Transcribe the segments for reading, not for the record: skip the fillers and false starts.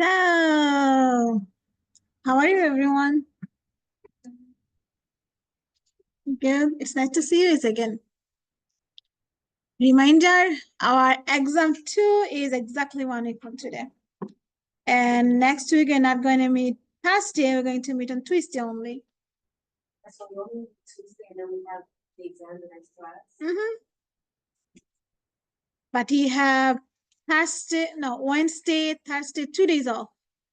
So, how are you, everyone? Good. It's nice to see you again. Reminder, our exam 2 is exactly 1 week from today. And next week, we're not going to meet Thursday. We're going to meet on Tuesday only. That's what we'll meet Tuesday, and then we have the exam the next class. But you have Wednesday, Thursday, 2 days off.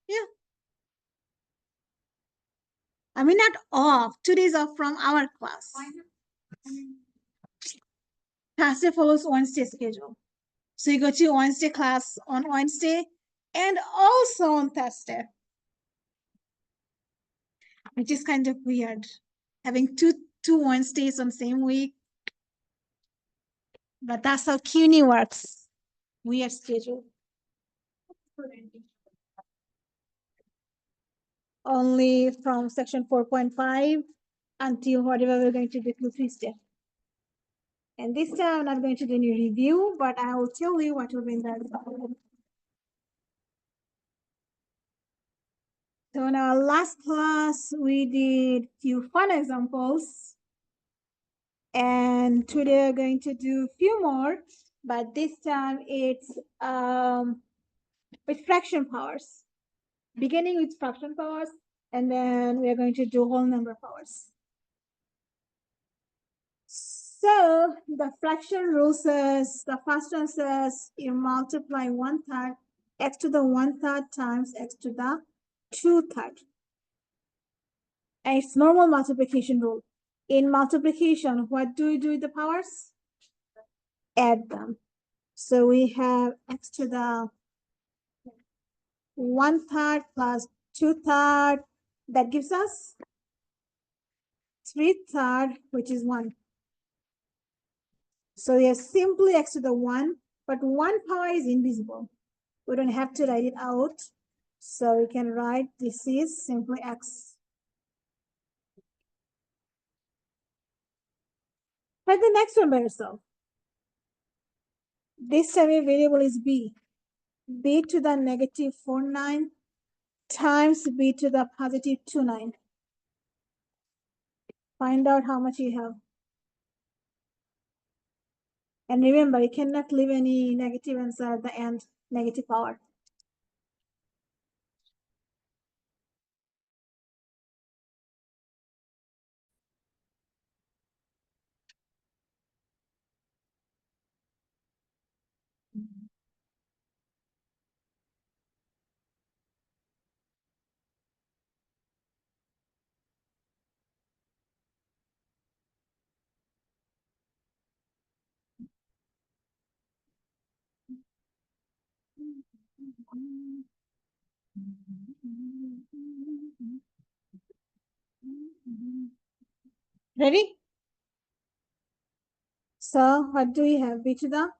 Yeah. I mean, not off, 2 days off from our class. Thursday follows Wednesday schedule. So you go to Wednesday class on Wednesday and also on Thursday, which is kind of weird. Having two Wednesdays on same week. But that's how CUNY works. Weird schedule. Only from section 4.5 until whatever we're going to do till Tuesday. And this time I'm not going to do any review, but I will tell you what will be in there. So in our last class, we did few fun examples. And today we're going to do a few more, but this time it's with fraction powers. Beginning with fraction powers, and then we are going to do whole number powers. So the fraction rule says, the first one says you multiply 1/3 x to the 1/3 times x to the 2/3. And it's normal multiplication rule. In multiplication, what do we do with the powers? Add them. So we have x to the 1/3 plus 2/3. That gives us 3/3, which is 1. So we have simply x to the 1, but 1 power is invisible. We don't have to write it out. So we can write this is simply x. Write the next one by yourself. This time a variable is b. b to the negative 49 times b to the positive 29. Find out how much you have. And remember, you cannot leave any negative answer at the end, negative power. Ready? So what do we have? b to the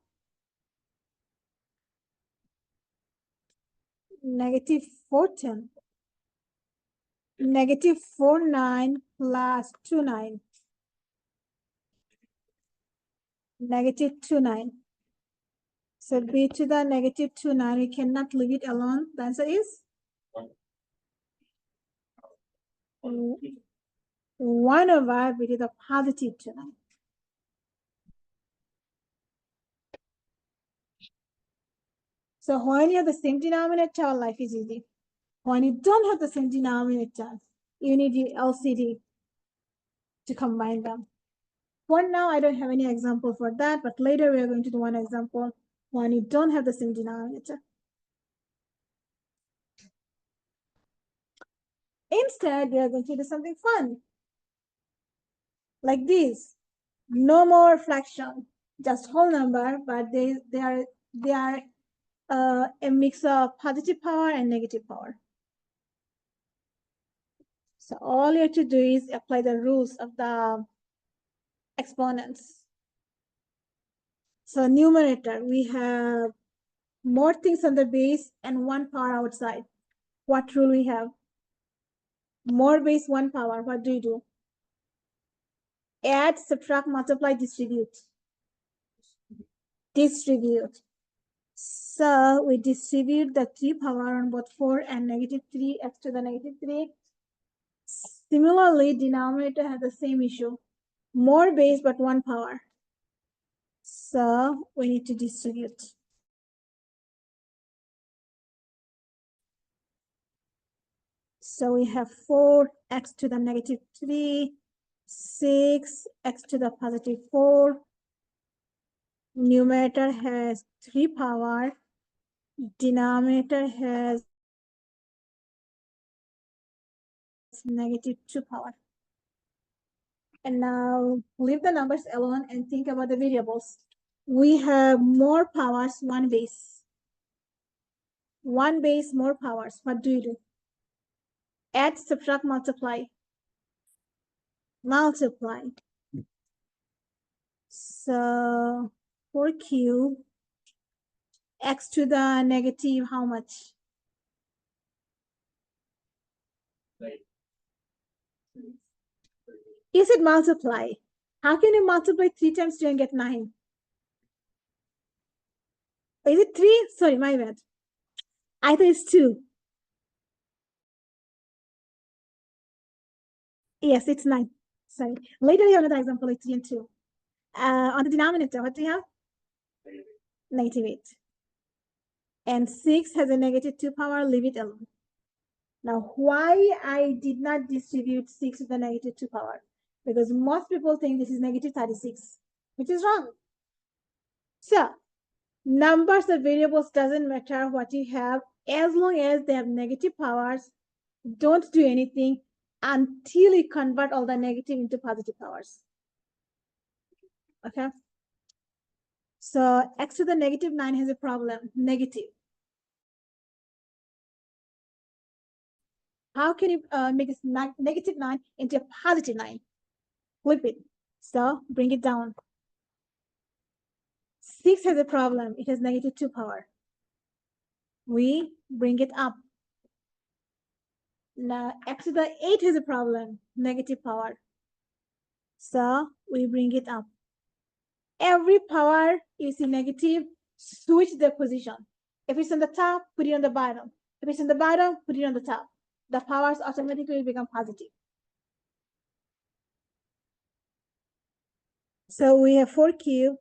negative 14. Negative 49 plus 29. Negative 29. So b to the negative 29, we cannot leave it alone. The answer is 1 over b to the positive 29. So when you have the same denominator, life is easy. When you don't have the same denominator, you need your LCD to combine them. For now, I don't have any example for that, but later we are going to do one example when you don't have the same denominator. Instead, we are going to do something fun. Like this. No more fraction, just whole number, but they are a mix of positive power and negative power. So all you have to do is apply the rules of the exponents. So numerator, we have more things on the base and 1 power outside. What rule we have? More base, 1 power. What do you do? Add, subtract, multiply, distribute. Distribute. So we distribute the 3 power on both 4 and -3 x to the -3. Similarly, denominator has the same issue. More base, but 1 power. So we need to distribute. So we have 4x to the -3, 6x to the +4. Numerator has 3 power. Denominator has -2 power. And now leave the numbers alone and think about the variables. We have more powers, 1 base. 1 base, more powers. What do you do? Add, subtract, multiply. Multiply. So 4 cube, x to the negative, how much? You said multiply. How can you multiply 3 times 2 and get 9? Is it 3? Sorry, my bad. I thought it's 2. Yes, it's 9. Sorry. Later you have another example like 3 and 2. On the denominator, what do you have? -8. And 6 has a -2 power, leave it alone. Now, why I did not distribute 6 with the -2 power? Because most people think this is -36, which is wrong. So, numbers or variables doesn't matter what you have, as long as they have negative powers. Don't do anything until you convert all the negative into positive powers. Okay? So, x to the -9 has a problem, negative. How can you make this -9 into a +9? Flip it. So, bring it down. 6 has a problem. It has -2 power. We bring it up. Now, x to the 8 has a problem, negative power. So, we bring it up. Every power you see negative, switch the position. If it's on the top, put it on the bottom. If it's on the bottom, put it on the top. The powers automatically become positive. So we have 4 cube.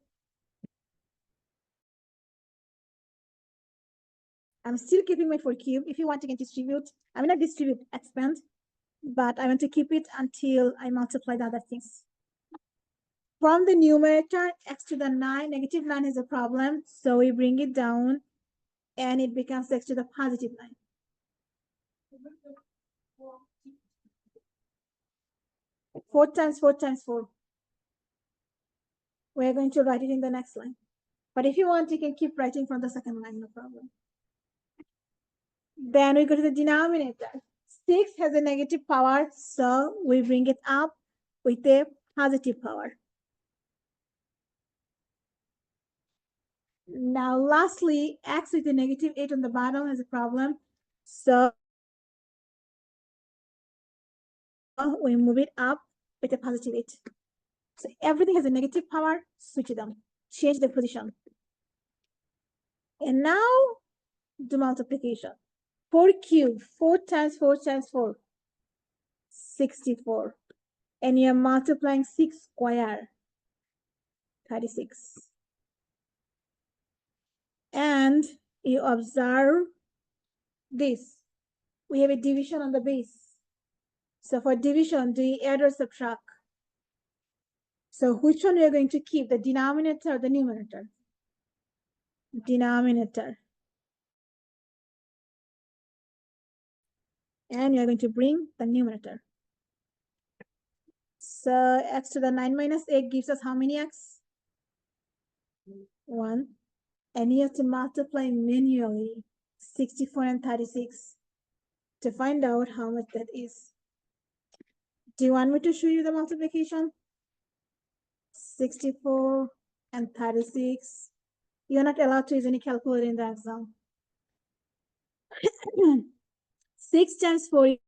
I'm still keeping my 4 cube. If you want, you can distribute. I will not distribute, expand, but I want to keep it until I multiply the other things. From the numerator, x to the 9, -9 is a problem. So we bring it down and it becomes x to the +9. Four times 4 times 4. We're going to write it in the next line. But if you want, you can keep writing from the second line, no problem. Then we go to the denominator. 6 has a negative power, so we bring it up with a positive power. Now, lastly, x with a -8 on the bottom has a problem. So we move it up with a +8. So everything has a negative power, switch them, change the position. And now do multiplication. 4 cubed, 4 times 4 times 4, 64. And you're multiplying 6 square, 36. And you observe this. We have a division on the base. So for division, do you add or subtract? So which one we are going to keep, the denominator or the numerator? Denominator. And you're going to bring the numerator. So x to the 9 minus 8 gives us how many x? 1. And you have to multiply manually 64 and 36 to find out how much that is. Do you want me to show you the multiplication? 64 and 36. You're not allowed to use any calculator in the exam. 6 times 4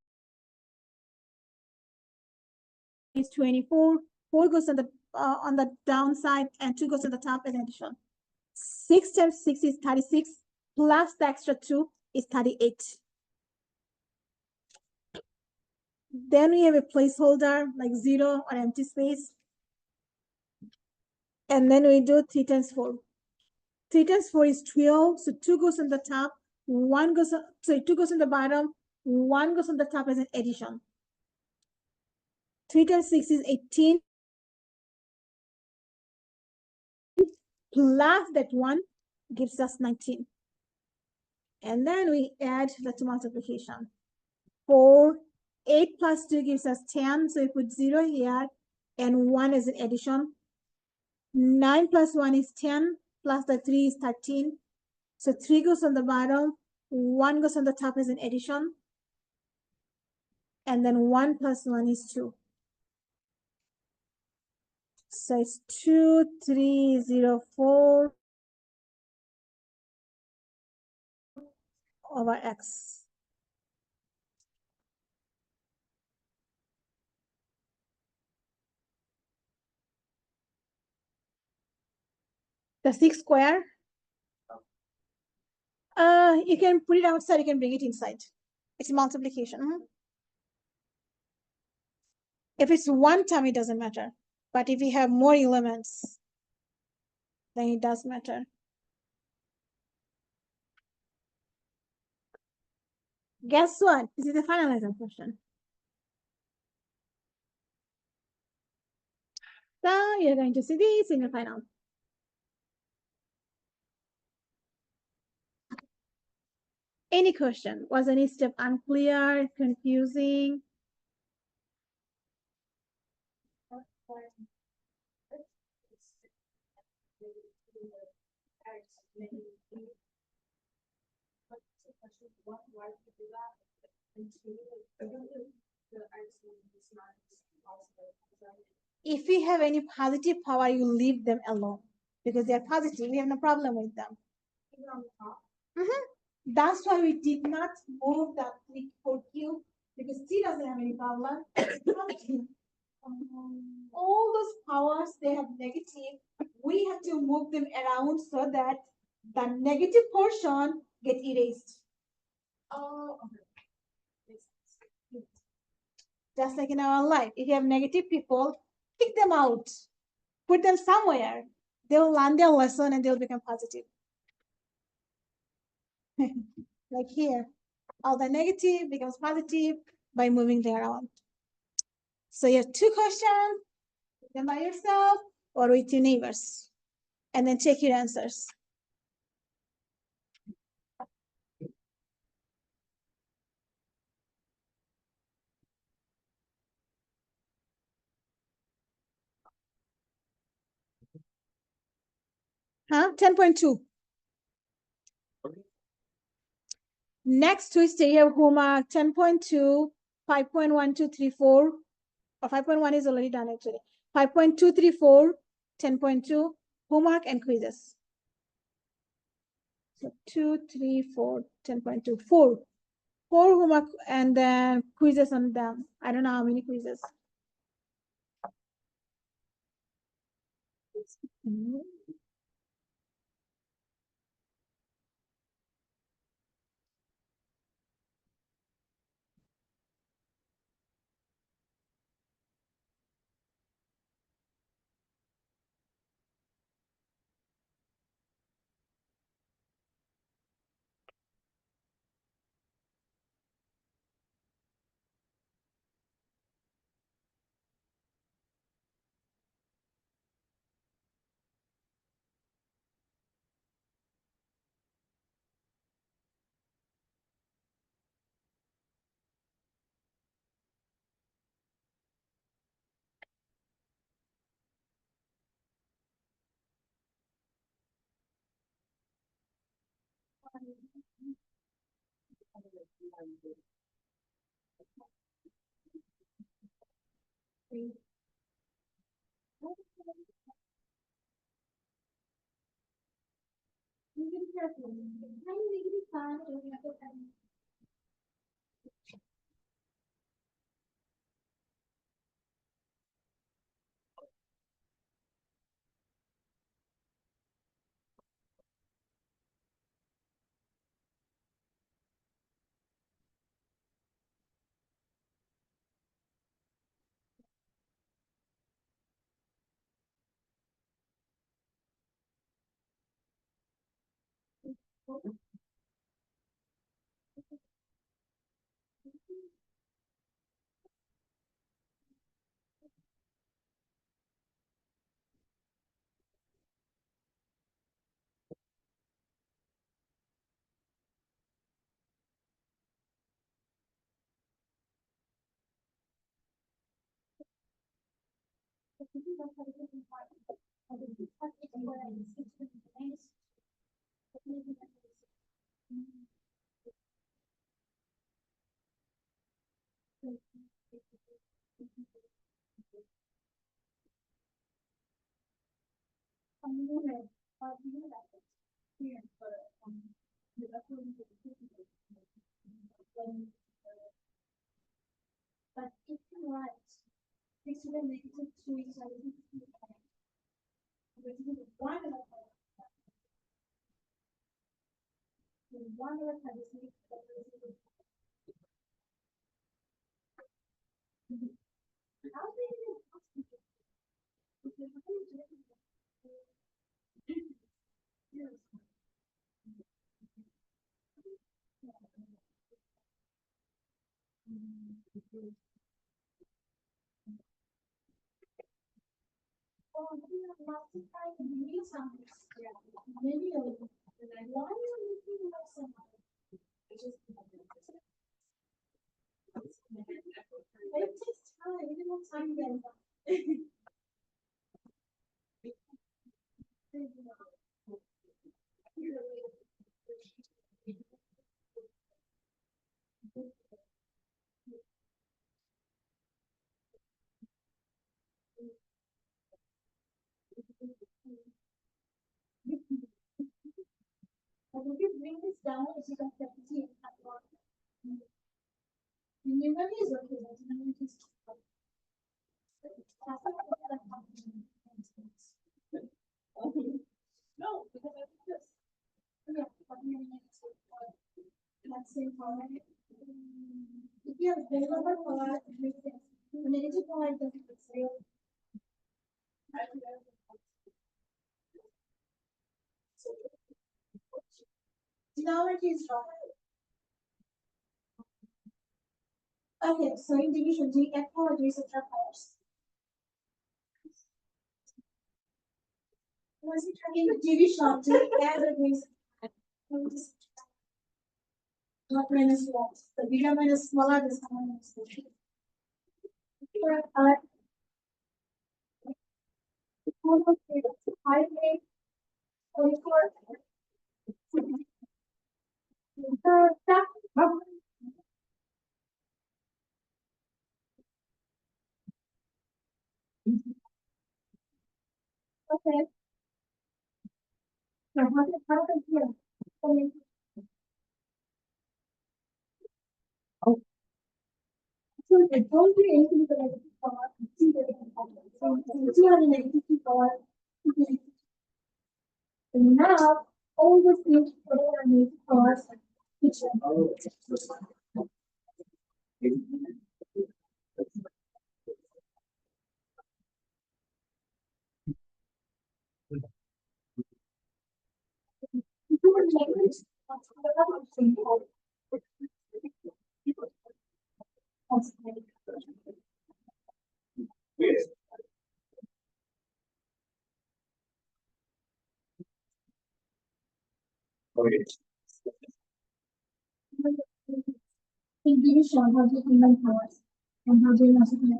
is 24. 4 goes on the downside and 2 goes on the top as addition. 6 times 6 is 36, plus the extra 2 is 38. Then we have a placeholder like 0 or empty space. And then we do 3 times 4. 3 times 4 is 12, so 2 goes on the top, 1 goes, sorry, 2 goes on the bottom, 1 goes on the top as an addition. 3 times 6 is 18, plus that 1 gives us 19. And then we add the two multiplication. 4, 8 plus 2 gives us 10, so we put 0 here, and 1 is an addition. 9 plus 1 is 10, plus the 3 is 13. So 3 goes on the bottom, 1 goes on the top as an addition. And then 1 plus 1 is 2. So it's 2304 over x. The 6 square, you can put it outside, you can bring it inside. It's multiplication. If it's one term, it doesn't matter. But if you have more elements, then it does matter. Guess what? This is the final exam question. So you're going to see this in the final. Any question? Was any step unclear, confusing? If we have any positive power, you leave them alone because they're positive. We have no problem with them. That's why we did not move that 3, 4 cube because T doesn't have any problem. All those powers, they have negative. We have to move them around so that the negative portion get erased. Oh, okay. Just like in our life, if you have negative people, kick them out, put them somewhere. They'll learn their lesson and they'll become positive. Like here, all the negative becomes positive by moving them around. So you have 2 questions, them by yourself or with your neighbors, and then check your answers. Huh? 10.2. Okay. Next Tuesday, you have homework 10.2, 5.1234, or 5.1 is already done actually. 5.234, 10.2, homework and quizzes. So 2, 3, 4, 10.2, 4. 4 homework and then quizzes on them. I don't know how many quizzes. But if you write 6 to the negative 2 is like 1 over 5. 1 over 5 is negative. How do you maybe a little. Why are you looking at so much? It takes time. You don't have time then. But if you bring this down, it's just 17. Minimum is okay, but minimum is no, because I think this. Yeah, but let's say for if you have available for the negative power doesn't say. Geometry is wrong. Okay, so in division, do you add power or do you subtract powers? In the division, do you add or do you subtract? Not minus what? The bigger minus smaller, the smaller minus smaller. Okay. So how does here? So I don't do anything but I just power. See the so 282 power. And now all the things for our negative powers. Which Okay. in division, how do you combine powers? And how do you multiply?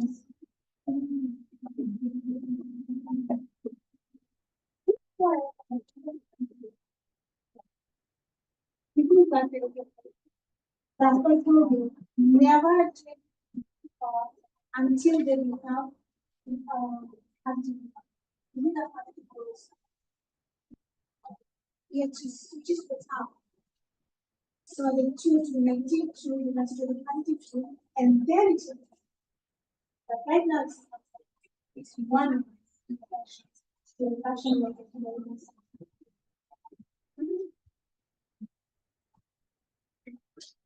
That's what I told you. Never take until they become anti. You know how it goes. You have to just the top. So the 2 to negative 2, you must do the positive 2, and then it's but right now it's 1 fraction. So the fraction of the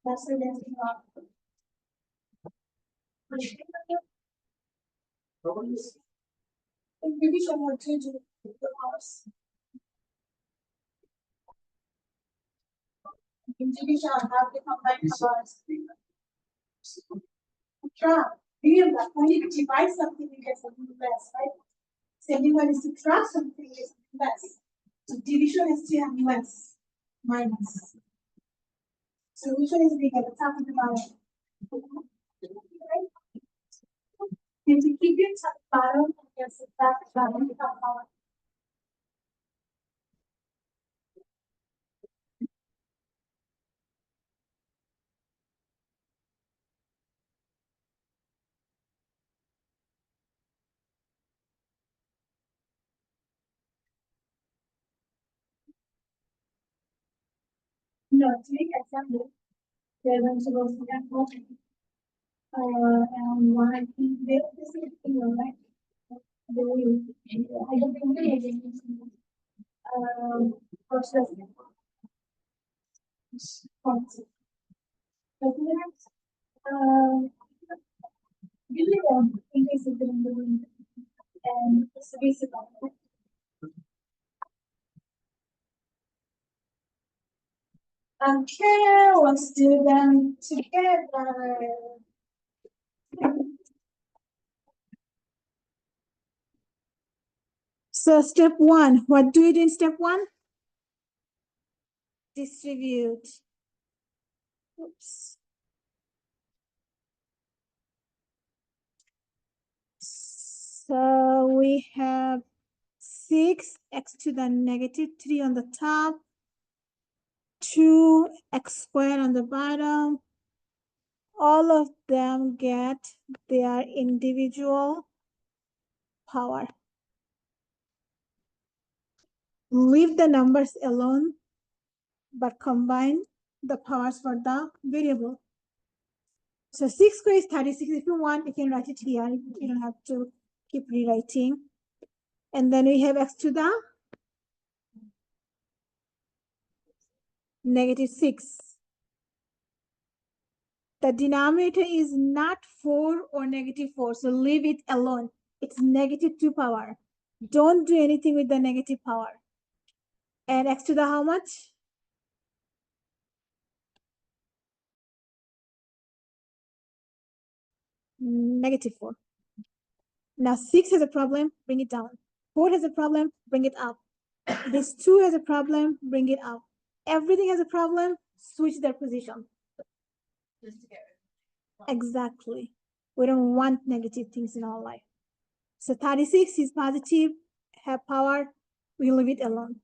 that's the next one. In division, we'll change the powers. In division, how to combine powers. Remember, when you divide something, you get something less, right? So anyone is to subtract something, you get something less. So division is to have less, minus. So which one is bigger, the top of the bottom? And to keep your top bottom, you can subtract the bottom to top power. No, to make example, they're going to go to that one. And one, I think they this is right. They will, I don't think they process. Really in case of the and it's basic. Okay, let's do them together. So step one, what do you do in step one? Distribute. Oops. So we have 6x to the negative 3 on the top, 2x squared on the bottom. All of them get their individual power. Leave the numbers alone, but combine the powers for the variable. So 6 squared is 36. If you want, you can write it here. You don't have to keep rewriting. And then we have x to the negative 6. The denominator is not 4 or negative 4, so leave it alone. It's negative 2 power. Don't do anything with the negative power. And x to the how much? Negative 4. Now 6 has a problem, bring it down. 4 has a problem, bring it up. This 2 has a problem, bring it up. Everything has a problem, switch their position. Just to get Exactly. We don't want negative things in our life. So 36 is positive, have power, we leave it alone.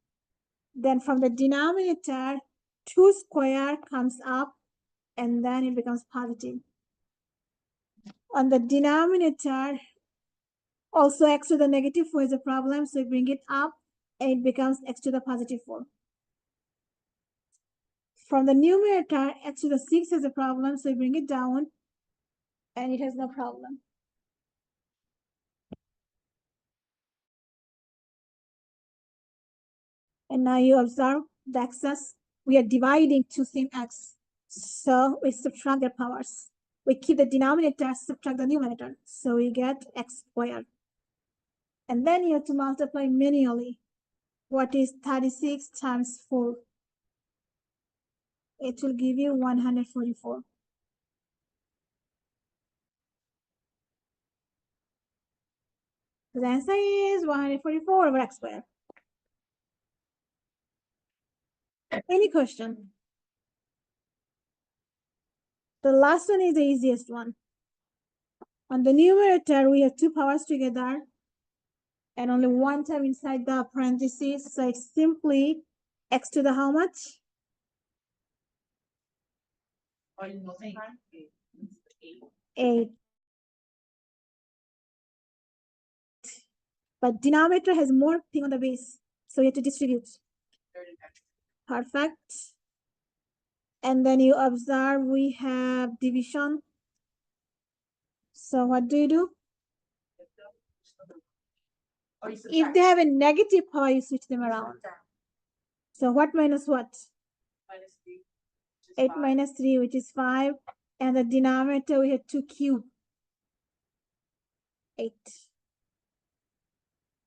Then from the denominator, 2 square comes up and then it becomes positive. On the denominator, also x to the negative 4 is a problem, so we bring it up and it becomes x to the positive 4. From the numerator, x to the 6 has a problem, so we bring it down and it has no problem. And now you observe the x's. We are dividing two same x. So we subtract their powers. We keep the denominator, subtract the numerator. So we get x squared. And then you have to multiply manually. What is 36 times 4? It will give you 144. The answer is 144 over x squared. Any question? The last one is the easiest one. On the numerator, we have two powers together and only one term inside the parentheses. So it's simply x to the how much? 8. But denominator has more thing on the base. So you have to distribute. Perfect. And then you observe we have division. So what do you do? If they have a negative power, you switch them around. So what minus what? minus 3. 8 minus 3, which is 5. And the denominator, we have 2 cube. 8.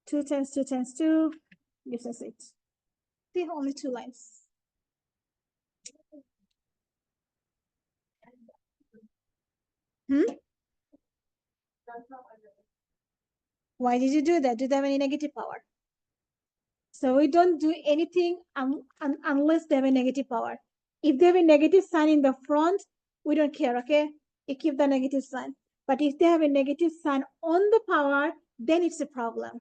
2 times 2 times 2 gives us 8. See, only 2 lines. Why did you do that? Do they have any negative power? So we don't do anything unless they have a negative power. If they have a negative sign in the front, we don't care, okay? You keep the negative sign. But if they have a negative sign on the power, then it's a problem.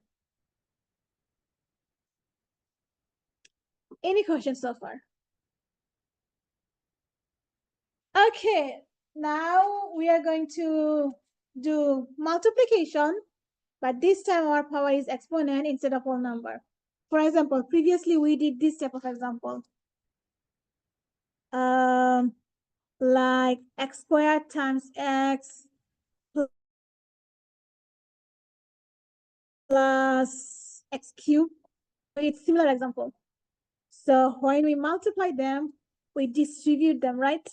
Any questions so far? Okay, now we are going to do multiplication, but this time our power is exponent instead of whole number. For example, previously we did this type of example. Like x squared times x plus x cubed. It's similar example. So when we multiply them, we distribute them, right?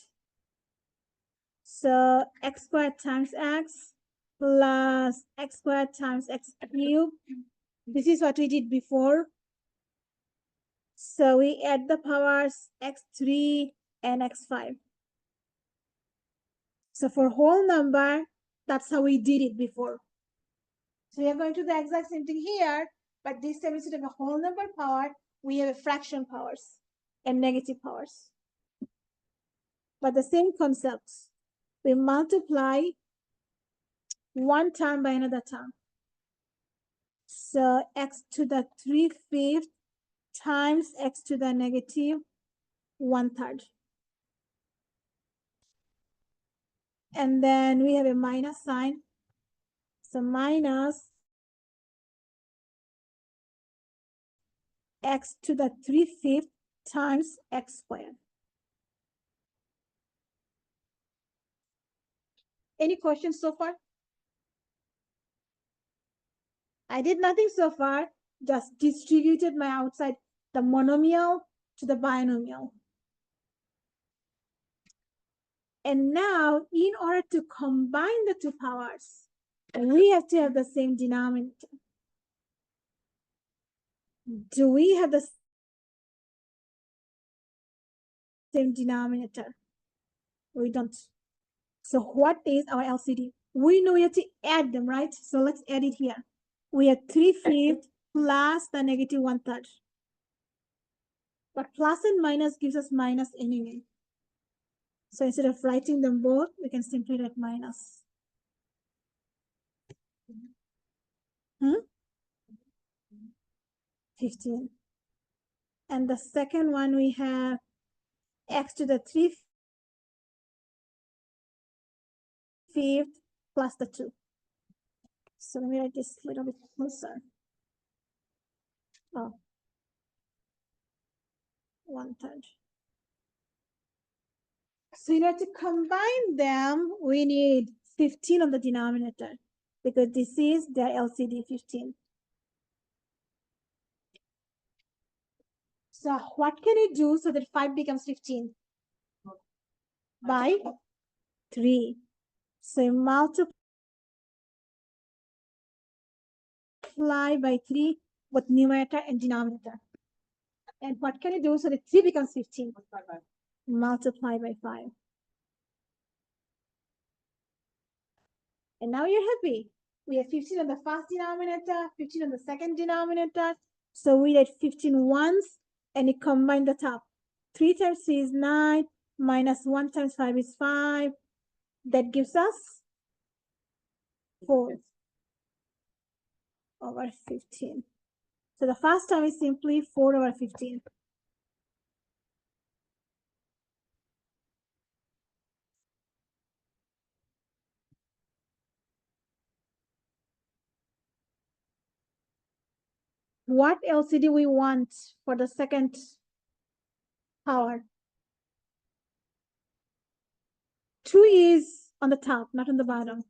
So x squared times x plus x squared times x cubed. This is what we did before. So we add the powers x3 and x5. So for whole number, that's how we did it before. So we are going to do the exact same thing here, but this time instead of a whole number power, we have a fraction powers and negative powers. But the same concepts. We multiply one term by another term. So x to the 3/5 times x to the negative 1/3. And then we have a minus sign. So minus x to the 3/5 times x squared. Any questions so far? I did nothing so far, just distributed my outside the monomial to the binomial. And now, in order to combine the two powers, we have to have the same denominator. Do we have the same denominator? We don't. So what is our LCD? We know we have to add them, right? So let's add it here. We have 3/5 plus the negative 1/3. But plus and minus gives us minus anyway. So instead of writing them both, we can simply write minus. 15. And the second one we have x to the 3/5 plus the 2. So let me write this a little bit closer. Oh, 1/3. So in order to combine them, we need 15 on the denominator because this is their LCD 15. So what can you do so that 5 becomes 15? By 3. So you multiply by 3 with numerator and denominator. And what can you do so that 3 becomes 15? Multiply by 5. And now you're happy. We have 15 on the first denominator, 15 on the second denominator. So we did 15 once and you combine the top. 3 times 3 is 9, minus 1 times 5 is 5. That gives us 4 over 15. So the first term is simply 4 over 15. What LCD we want for the second power? 2 is on the top, not on the bottom.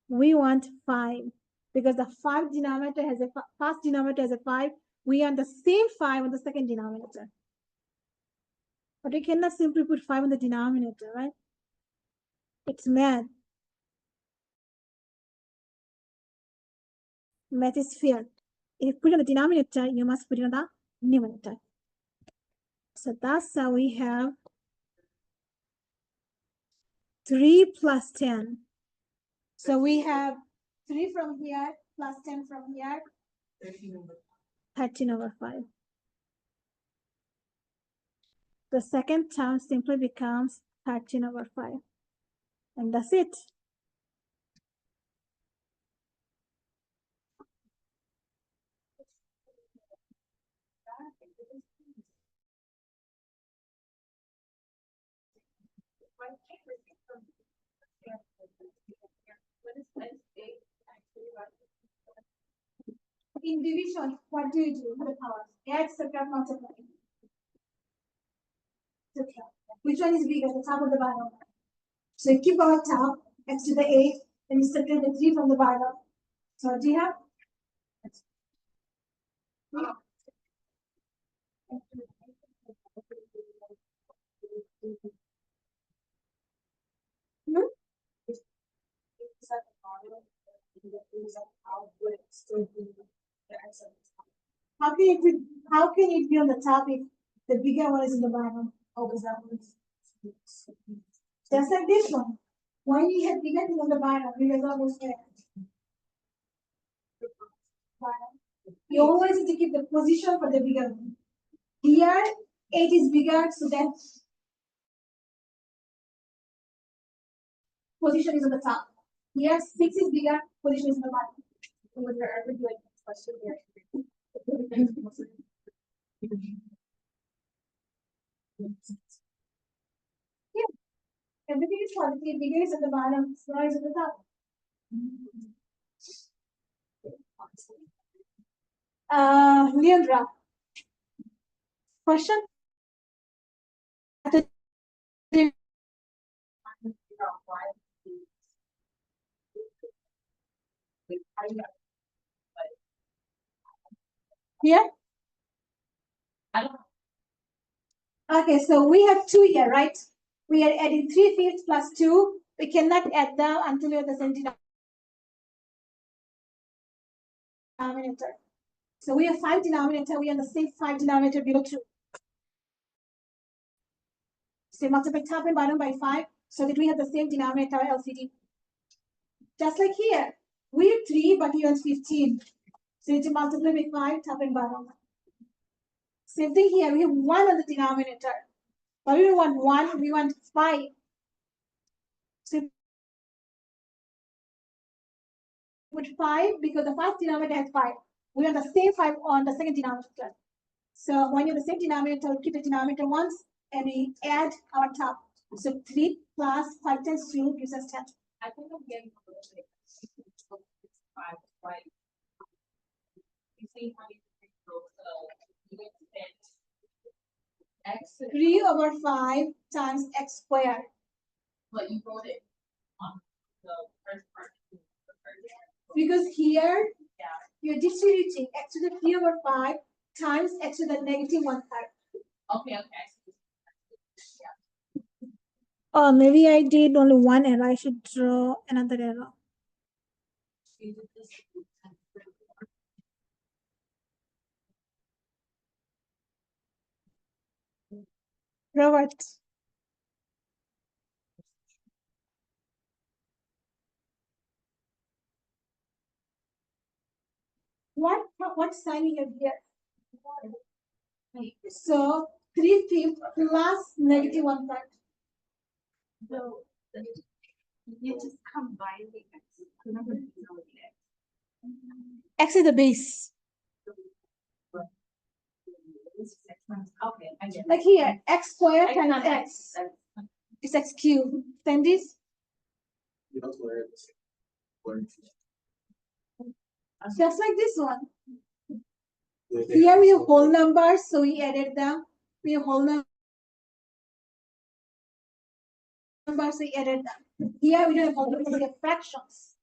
We want 5 because the 5 denominator has a first denominator has a 5. We want the same 5 on the second denominator. But we cannot simply put 5 on the denominator, right? It's math. Math is fair. If you put it on the denominator, you must put it on the numerator. So that's how we have 3 plus 10. So we have 3 from here plus 10 from here. 13 over 5. The second term simply becomes 13 over 5. And that's it. In division, what do you do with the powers? Add, subtract, multiply. Subtract. Which one is bigger, the top or the bottom? So you keep our top, x to the 8, and you subtract the 3 from the bottom. So what do you have? Hmm? How can it be on the top if the bigger one is in the bottom? Just like this one. When you have bigger thing on the bottom, bigger is almost there. You always need to keep the position for the bigger one. Here, 8 is bigger, so that position is on the top. Here, 6 is bigger, position is on the bottom. When you're ever doing this question here. Everything is positive, bigger is at the bottom, smaller is at the top. Leandra. Question? Yeah? Okay, so we have 2 here, right? We are adding 3/5 plus 2. We cannot add them until we have the same denominator. So we have 5 denominator, we have the same 5 denominator below 2. So multiply top and bottom by 5 so that we have the same denominator LCD. Just like here, we have 3, but we want 15. So you multiply by 5, top and bottom. Same thing here, we have 1 on the denominator. But we don't want 1, we want 5. So put 5 because the first denominator has 5. We want the same 5 on the second denominator. So when you have the same denominator, we keep the denominator once and we add our top. So 3 plus 5 times 2 gives us 10. I think I'm getting a little bit. 5, right? You see how you x 3 over 5 times x squared. but you wrote it on the first part. Because here, Yeah. you're distributing x to the 3 over 5 times x to the negative 1/3. Okay. Oh, maybe I did only one error. I should draw another arrow. You did this. Robert. What sign you have here? So 3/5 plus negative 1/3. So you just combine the x. Remember the x. X is the base. Okay, I get it. Like here, x squared I times got that. x is x cubed. Then this, just like this one. Here we have whole numbers, so we added them. We have whole numbers, we added them. Here we don't have whole numbers, we have fractions.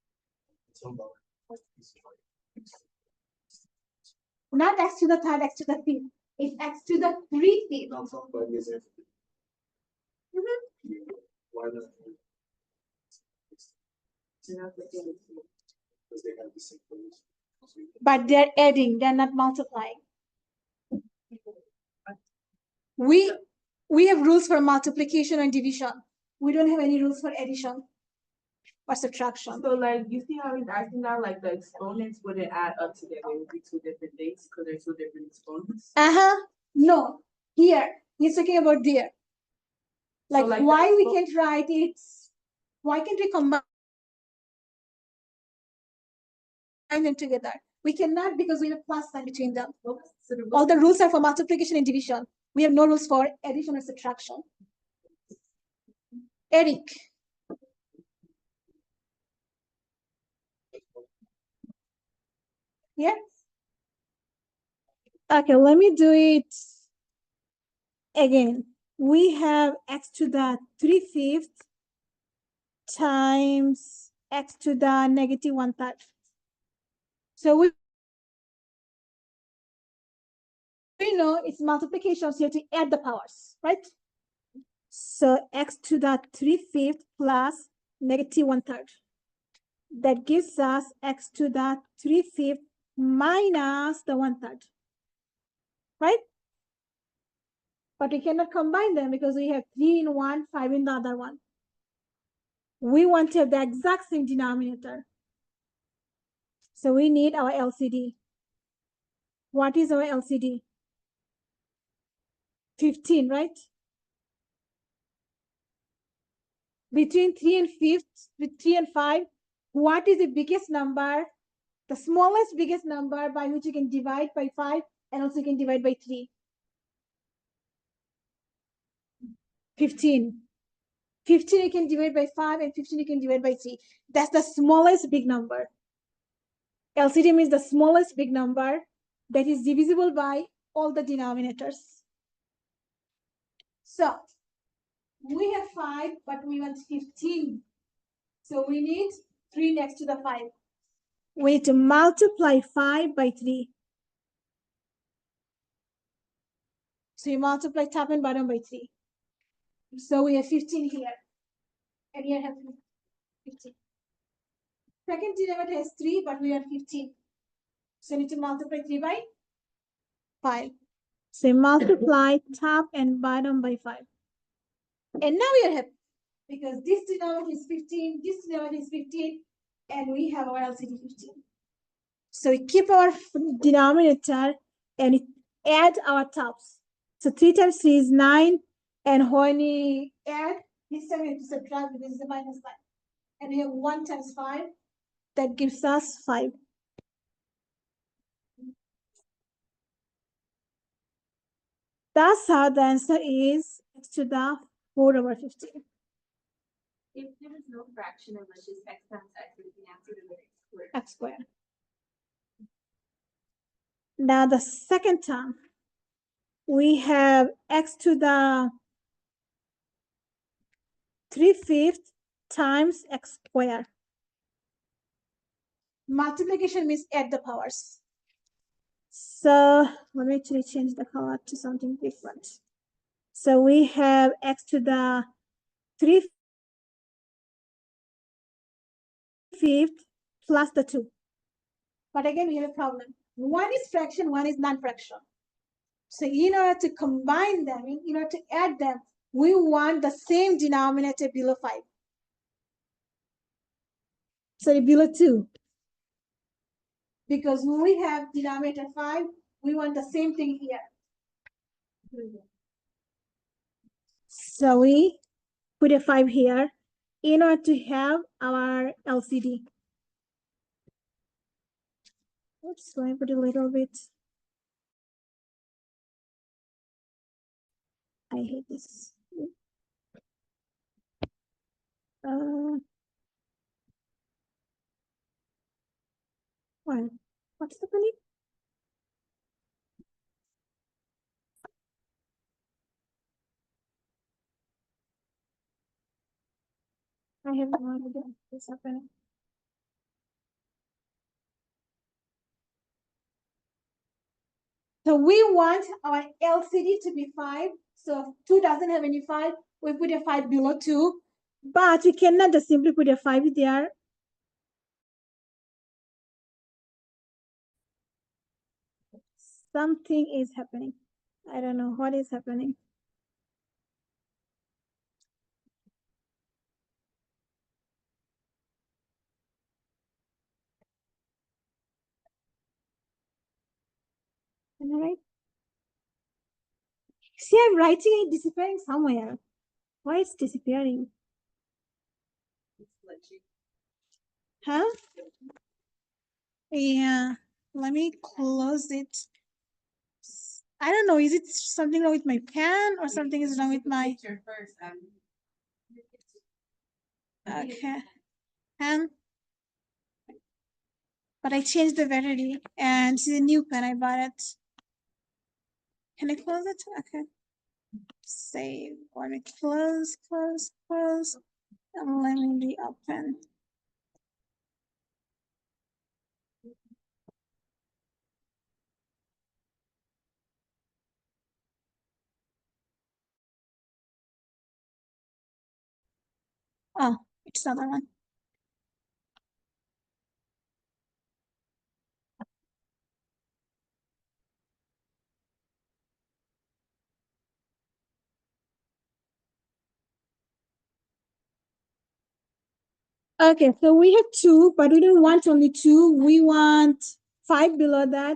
Not x to the 3rd, x to the 5th. It's x to the 3/5. But they're adding, they're not multiplying. We have rules for multiplication and division. We don't have any rules for addition or subtraction. So like, you see how he's acting now, like the exponents wouldn't add up together, it would be two different things, because they're two different exponents. No, here, he's talking about there. Like, like why we can't write it, why can't we combine them together? We cannot because we have plus sign between them. All the rules are for multiplication and division. We have no rules for addition or subtraction. Eric. Yeah. Okay, let me do it again. We have x to the 3/5 times x to the negative 1/3. So we know it's multiplication, so you have to add the powers, right? So x to the 3/5 plus negative 1/3. That gives us x to the 3/5 minus the 1/3, right? But we cannot combine them because we have 3 in one, 5 in the other one. We want to have the exact same denominator. So we need our LCD. What is our LCD? 15, right? Between 3 and 5, with 3 and 5, what is the biggest number, the smallest biggest number by which you can divide by 5 and also you can divide by 3? 15. 15 you can divide by 5 and 15 you can divide by 3. That's the smallest big number. LCD means the smallest big number that is divisible by all the denominators. So we have 5, but we want 15. So we need 3 next to the 5. We need to multiply 5 by 3. So you multiply top and bottom by 3. So we have 15 here. And here have 15. Second denominator has 3, but we have 15. So you need to multiply 3 by 5. So multiply top and bottom by 5. And now we are happy because this denominator is 15, this denominator is 15, and we have our LCD 15. So we keep our denominator and add our tops. So 3 times 3 is 9, and when we add, this time we have to subtract because it's a minus 9. And we have 1 times 5, that gives us 5. That's how the answer is x to the 4/15. If there is no fraction of which is x times x, we can answer it with x squared. X squared. Now the second term, we have x to the 3/5 times x squared. Multiplication means add the powers. So let me actually change the color to something different. So we have x to the 3/5 plus the 2. But again, we have a problem. One is fraction, one is non-fraction. So in order to combine them, in order to add them, we want the same denominator below 5. Sorry, below 2. Because when we have denominator 5, we want the same thing here. So we put a 5 here in order to have our LCD. Oops, so I put a little bit. I hate this. What's happening? I have no idea what's happening. So we want our LCD to be 5. So 2 doesn't have any 5. We put a 5 below 2. But we cannot just simply put a 5 there. Something is happening. I don't know what is happening. All right. See, I'm writing it disappearing somewhere. Why it's disappearing? Huh? Yeah. Let me close it. I don't know. Is it something wrong with my pen or something is wrong with my? Okay. Pen. But I changed the battery and this is a new pen. I bought it. Can I close it? Okay. Save. Let me close. And let me reopen. Oh, it's another one. Okay, so we have 2, but we don't want only 2. We want 5 below that.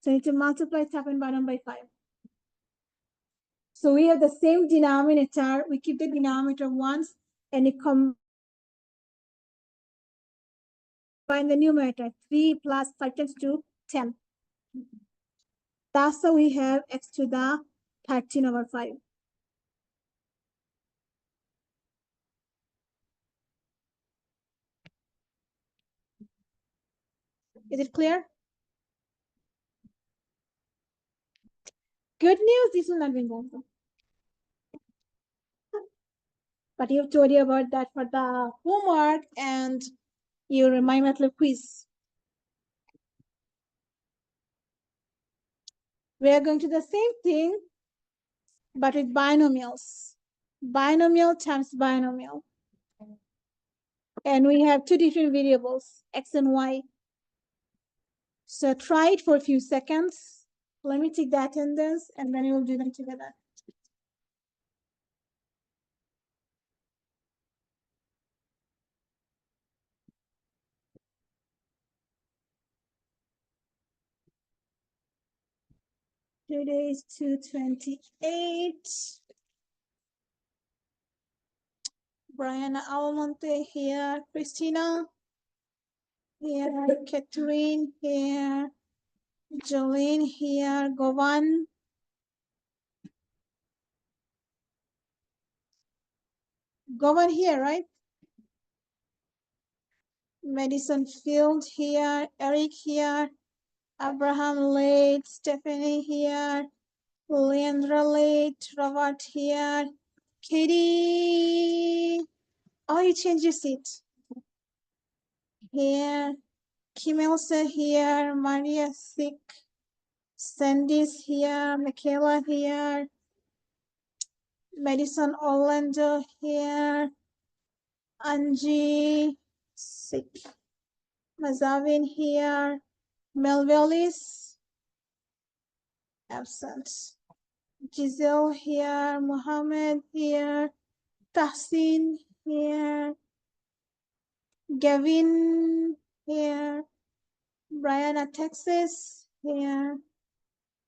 So we need to multiply top and bottom by 5. So we have the same denominator. We keep the denominator once and it combine the numerator. 3 plus 5 times 2, 10. That's how we have x to the 13 over 5. Is it clear? Good news, this will not be involved. But you've told you about that for the homework and you remind me of the quiz. We are going to the same thing, but with binomials. Binomial times binomial. And we have 2 different variables, x and y. So try it for a few seconds. Let me take the attendance and then we'll do them together. Today is 228. Brianna Almonte here, Christina here, Catherine here, Jolene here, Govan. Govan here, right? Madison Field here, Eric here, Abraham late, Stephanie here, Leandra late, Robert here, Katie. Oh, you changed your seat. Here, Kimelsa here, Maria sick, Sandy's here, Michaela here, Madison Orlando here, Angie sick, Mazavin here, Melville absent. Giselle here, Mohammed here, Tahsin here, Gavin here, Brianna Texas here,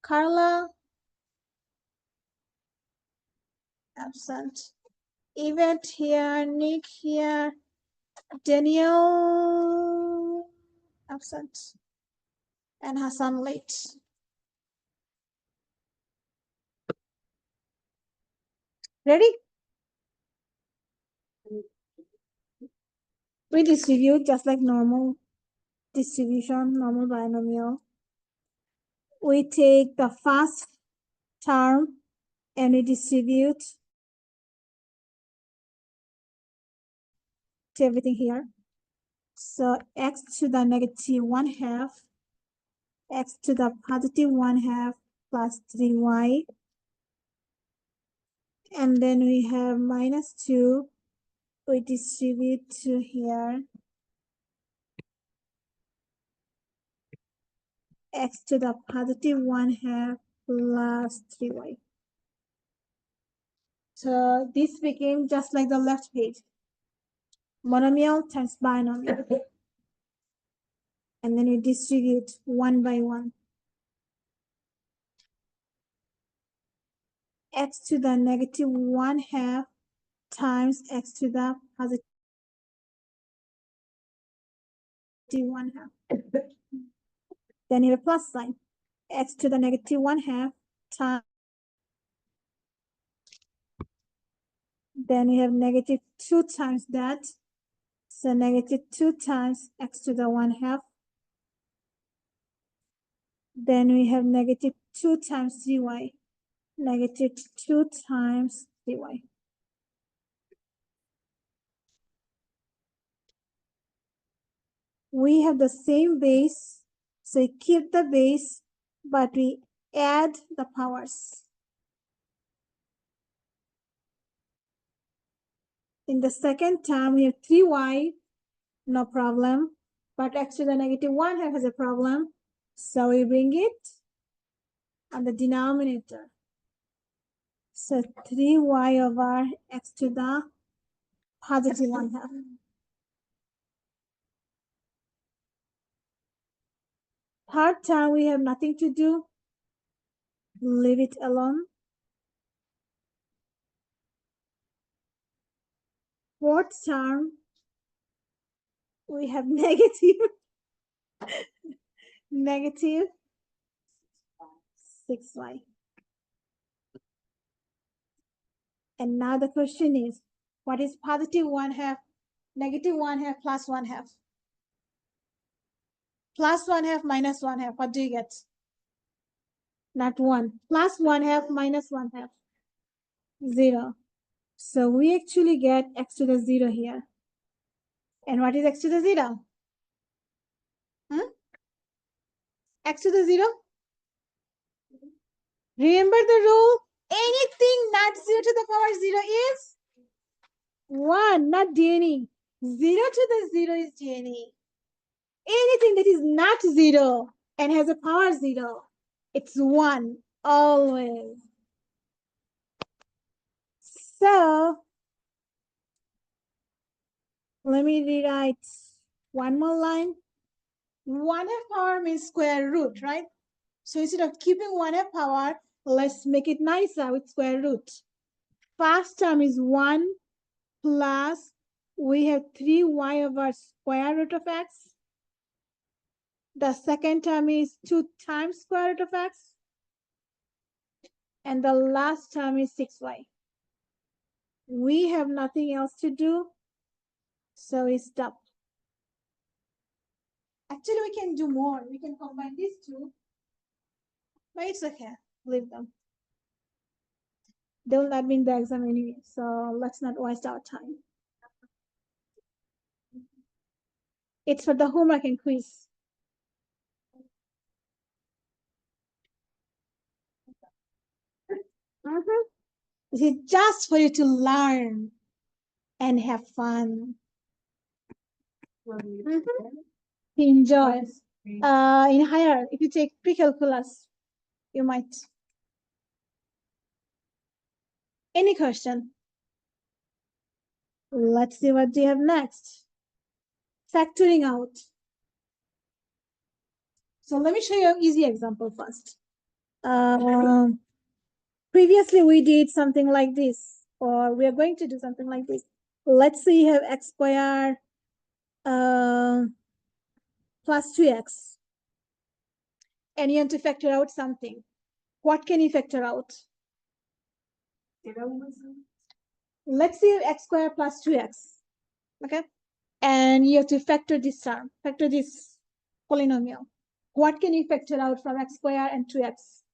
Carla absent, Yvette here, Nick here, Danielle absent, and Hassan late. Ready? We distribute just like normal distribution, normal binomial. We take the first term and we distribute to everything here. So x to the negative 1/2, x to the positive 1/2 plus 3y. And then we have minus 2. We distribute to here. X to the positive 1/2 plus 3y. So this became just like the left page. Monomial times binomial. And then we distribute one by one. x to the negative 1/2 times x to the positive 1/2. Then you have a plus sign. X to the negative 1/2 times. Then you have negative 2 times that. So negative 2 times x to the 1/2. Then we have negative 2 times dy. Negative 2 times dy. We have the same base, so we keep the base, but we add the powers. In the second term, we have 3y, no problem, but x to the negative 1/2 has a problem, so we bring it on the denominator. So 3y over x to the positive 1/2. Third term, we have nothing to do. Leave it alone. Fourth term, we have negative 6y. And now the question is, what is positive 1/2, negative 1/2 plus 1/2? Plus 1/2 minus 1/2, what do you get? Not 1. Plus 1/2 minus 1/2. 0. So we actually get x to the 0 here. And what is x to the 0? X to the 0? Remember the rule? Anything not 0 to the power 0 is 1, not DNA. 0 to the 0 is DNA. Anything that is not 0 and has a power 0, it's 1, always. So, let me rewrite one more line. 1/2 power means square root, right? So instead of keeping 1/2 power, let's make it nicer with square root. First term is 1 plus, we have 3y over square root of x. The second term is 2 times square root of x. And the last term is 6y. We have nothing else to do, so we stop. Actually, we can do more. We can combine these two, but it's okay. Leave them. They will not be in the exam anyway, so let's not waste our time. It's for the homework and quiz. This is just for you to learn and have fun. Enjoy. In higher, if you take pre-calculus, you might. Any question? Let's see what do you have next. Factoring out. So let me show you an easy example first. Previously, we did something like this, or we are going to do something like this. Let's say you have x squared plus 2x, and you want to factor out something. What can you factor out? Let's say x squared plus 2x, okay? And you have to factor this term, factor this polynomial. What can you factor out from x squared and 2x?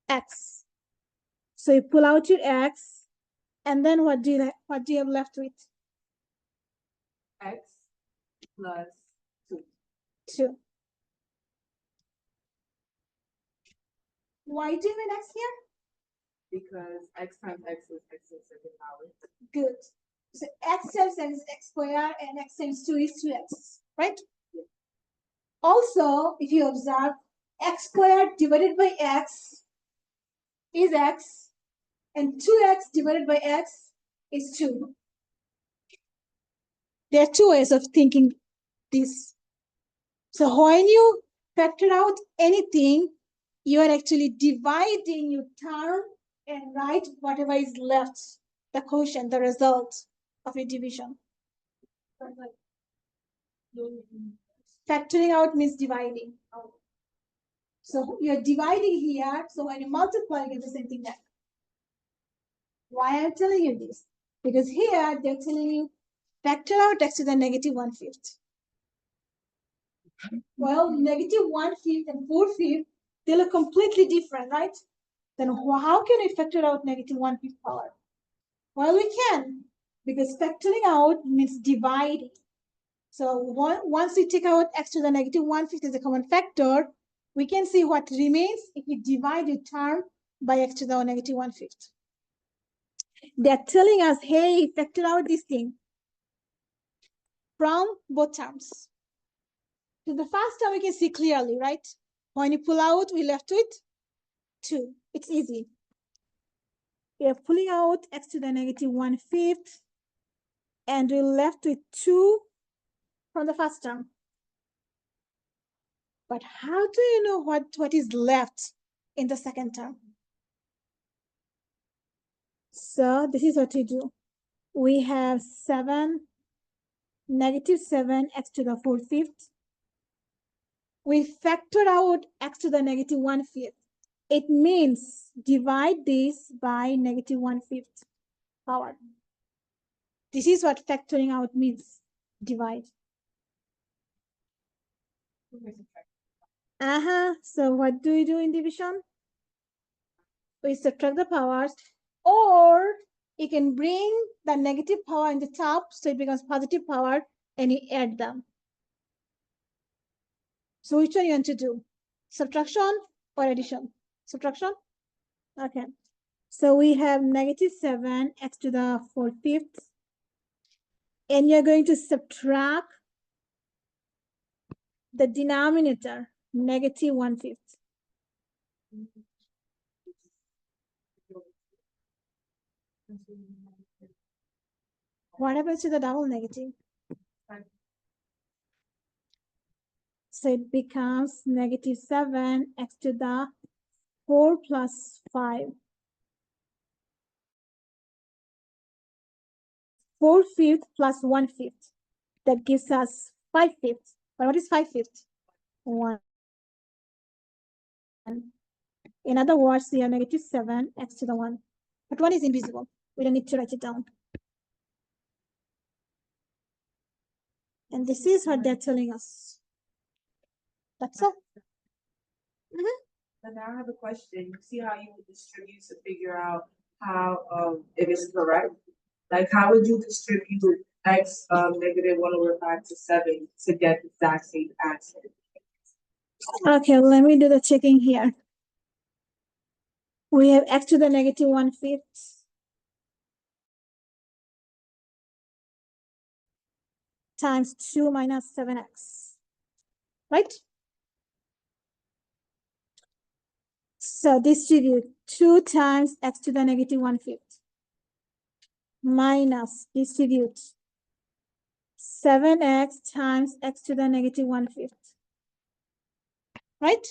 X. So you pull out your x, and then what do you have left with? X plus 2. 2. Why do you have an x here? Because x times x is x to the second power. Good. So x times x is x squared and x times 2 is 2x, right? Yeah. Also, if you observe, x squared divided by x is x, and 2x divided by x is 2. There are 2 ways of thinking this. So when you factor out anything, you are actually dividing your term and write whatever is left, the quotient, the result of your division. Factoring out means dividing. So you're dividing here, so when you multiply, you get the same thing back. Why I'm telling you this? Because here they're telling you factor out x to the negative 1/5. Well, negative 1/5 and 4/5, they look completely different, right? Then how can we factor out negative 1/5 power? Well, we can, because factoring out means dividing. So once we take out x to the negative 1/5 as a common factor, we can see what remains if we divide the term by x to the negative 1/5. They're telling us, hey, factor out this thing from both terms. So the first term we can see clearly, right? When you pull out, we left with 2. It's easy. We are pulling out x to the negative 1/5, and we're left with 2 from the first term. But how do you know what is left in the second term? So this is what we do. We have 7, negative 7, x to the 4/5. We factor out x to the negative 1/5. It means divide this by negative 1/5 power. This is what factoring out means, divide. So what do we do in division? We subtract the powers, or you can bring the negative power in the top, so it becomes positive power, and you add them. So which one you want to do? Subtraction or addition? Subtraction? Okay. So we have negative 7, x to the 4/5. And you're going to subtract the denominator, negative 1/5. What happens to the double negative? So it becomes negative 7, x to the 4 plus 5. 4/5 plus 1/5. That gives us 5/5. But what is 5/5? 1. In other words, we have negative 7, x to the 1. But 1 is invisible. We don't need to write it down. And this is what they're telling us. That's all. And now I have a question. You see how you would distribute to figure out how if it's correct? Like how would you distribute x negative 1/5 to 7 to get the exact same answer? Okay, let me do the checking here. We have x to the negative 1/5 times 2 minus 7x, right? So distribute 2 times x to the negative 1/5 minus distribute 7x times x to the negative 1/5, right?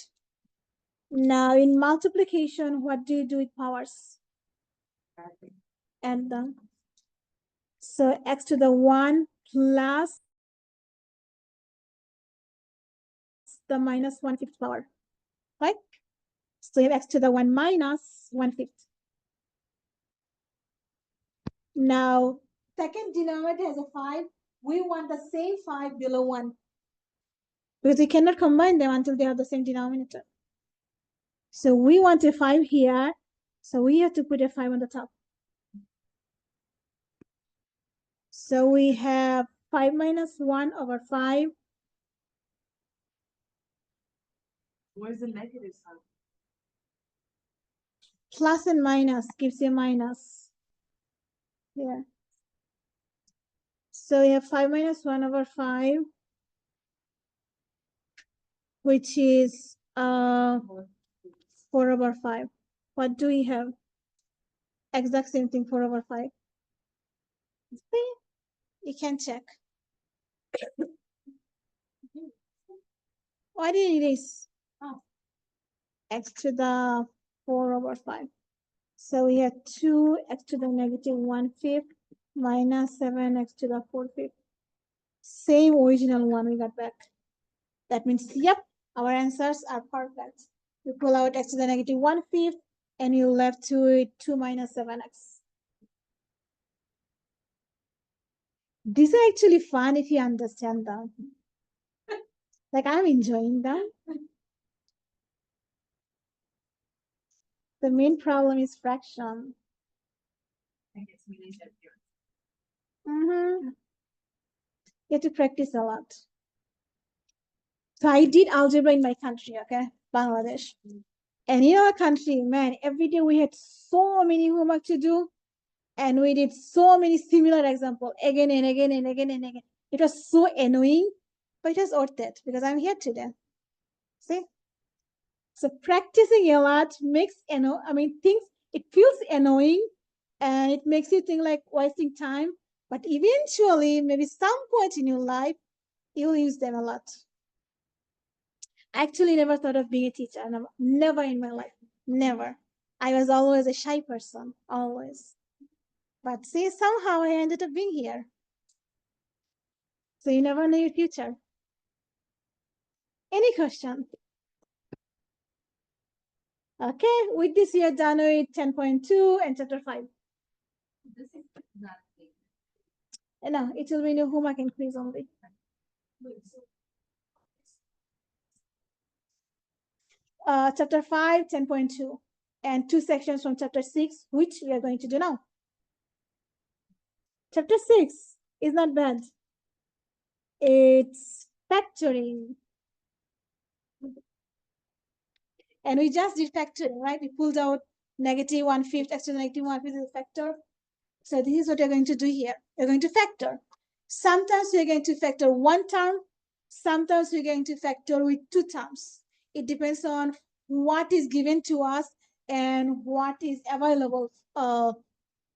Now in multiplication, what do you do with powers? Add them. So x to the 1 plus the minus 1/5 power, right? So you have x to the 1 minus 1/5. Now, second denominator has a 5. We want the same 5 below 1. Because we cannot combine them until they have the same denominator. So we want a 5 here. So we have to put a 5 on the top. So we have 5 minus 1 over 5. Where's the negative sign? Plus and minus gives you a minus. Yeah. So we have 5 minus 1 over 5, which is 4 over 5. What do we have? Exact same thing, 4 over 5. See? You can check. Why did it is? Oh. X to the 4 over 5. So we have 2x to the negative 1/5 minus 7x to the 4/5. Same original one we got back. That means, yep, our answers are perfect. You pull out x to the negative 1/5 and you left to 2 minus 7x. These are actually fun if you understand them. Like, I'm enjoying them. The main problem is fraction. You have to practice a lot. So I did algebra in my country, okay, Bangladesh. And in our country, man, every day we had so many homework to do, and we did so many similar examples again and again and again and again. It was so annoying, but it was worth it because I'm here today. See? So practicing a lot makes, things, it feels annoying and it makes you think like wasting time, but eventually, maybe some point in your life, you'll use them a lot. I actually never thought of being a teacher. Never in my life. Never. I was always a shy person. Always. But see, somehow I ended up being here. So you never know your future. Any question? Okay, with this we are done with 10.2 and chapter 5. This is not no, it will be new homework increase only. Chapter 5, 10.2, and 2 sections from chapter 6, which we are going to do now. Chapter 6 is not bad. It's factoring. And we just did factoring, right? We pulled out negative 1/5 x to the negative 1/5 is a factor. So this is what you're going to do here. You're going to factor. Sometimes we're going to factor one term. Sometimes we're going to factor with 2 terms. It depends on what is given to us and what is available,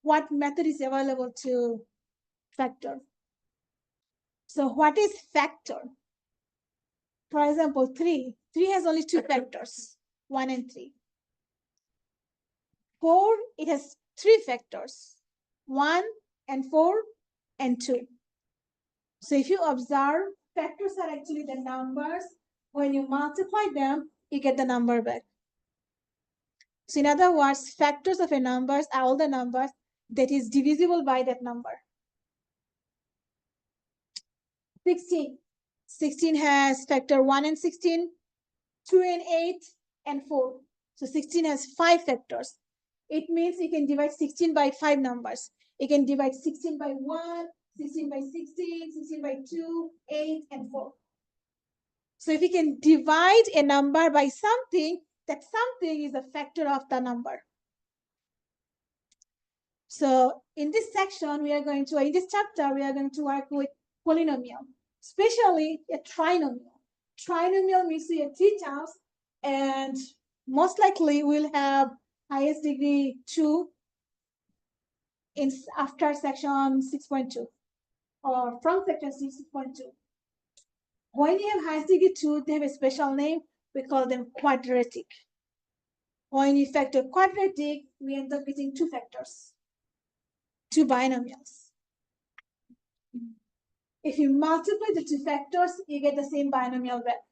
what method is available to factor. So what is factor? For example, 3. 3 has only 2 factors, 1 and 3. 4, it has 3 factors, 1 and 4 and 2. So if you observe, factors are actually the numbers. When you multiply them, you get the number back. So in other words, factors of a number are all the numbers that is divisible by that number. 16. 16 has factor 1 and 16, 2 and 8, and 4. So 16 has 5 factors. It means you can divide 16 by 5 numbers. You can divide 16 by 1, 16 by 16, 16 by 2, 8, and 4. So if you can divide a number by something, that something is a factor of the number. So in this section, in this chapter, we are going to work with polynomial, especially a trinomial. Trinomial means we have 3 terms, and most likely we'll have highest degree 2 after section 6.2 or from section 6.2. When you have highest degree 2, they have a special name. We call them quadratic. When you factor quadratic, we end up getting 2 factors, 2 binomials. If you multiply the 2 factors, you get the same binomial back.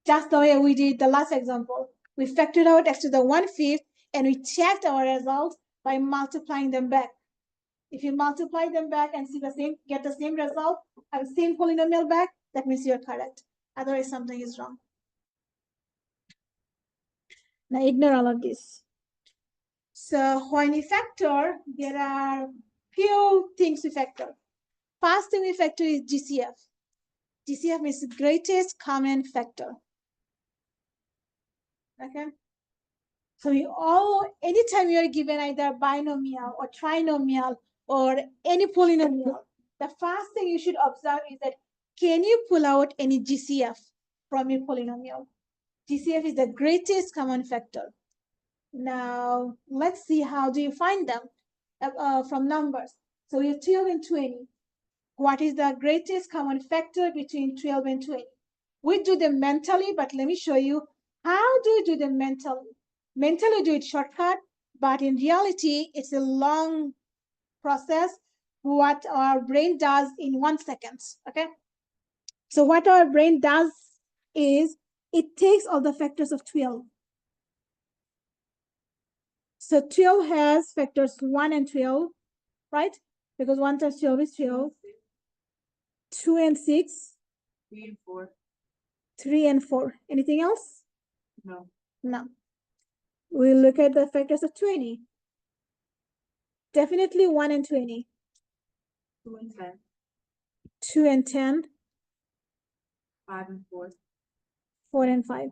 Just the way we did the last example. We factored out x to the 1/5 and we checked our results by multiplying them back. If you multiply them back and get the same result, and same polynomial back, that means you're correct. Otherwise, something is wrong. Now ignore all of this. So when you factor, there are few things we factor. First thing we factor is GCF. GCF means greatest common factor. Okay. So anytime you are given either binomial or trinomial or any polynomial, the first thing you should observe is that can you pull out any GCF from your polynomial? GCF is the greatest common factor. Now, let's see how do you find them from numbers. So we have 12 and 20. What is the greatest common factor between 12 and 20? We do them mentally, but let me show you how do we do them mentally. Mentally do it shortcut, but in reality, it's a long process what our brain does in 1 second, okay? So what our brain does is it takes all the factors of 12. So 12 has factors 1 and 12, right? Because 1 times 12 is 12. 2 and 6. 3 and 4. 3 and 4. Anything else? No. No. We'll look at the factors of 20. Definitely 1 and 20. 2 and 10. 2 and 10. 5 and 4. 4 and 5.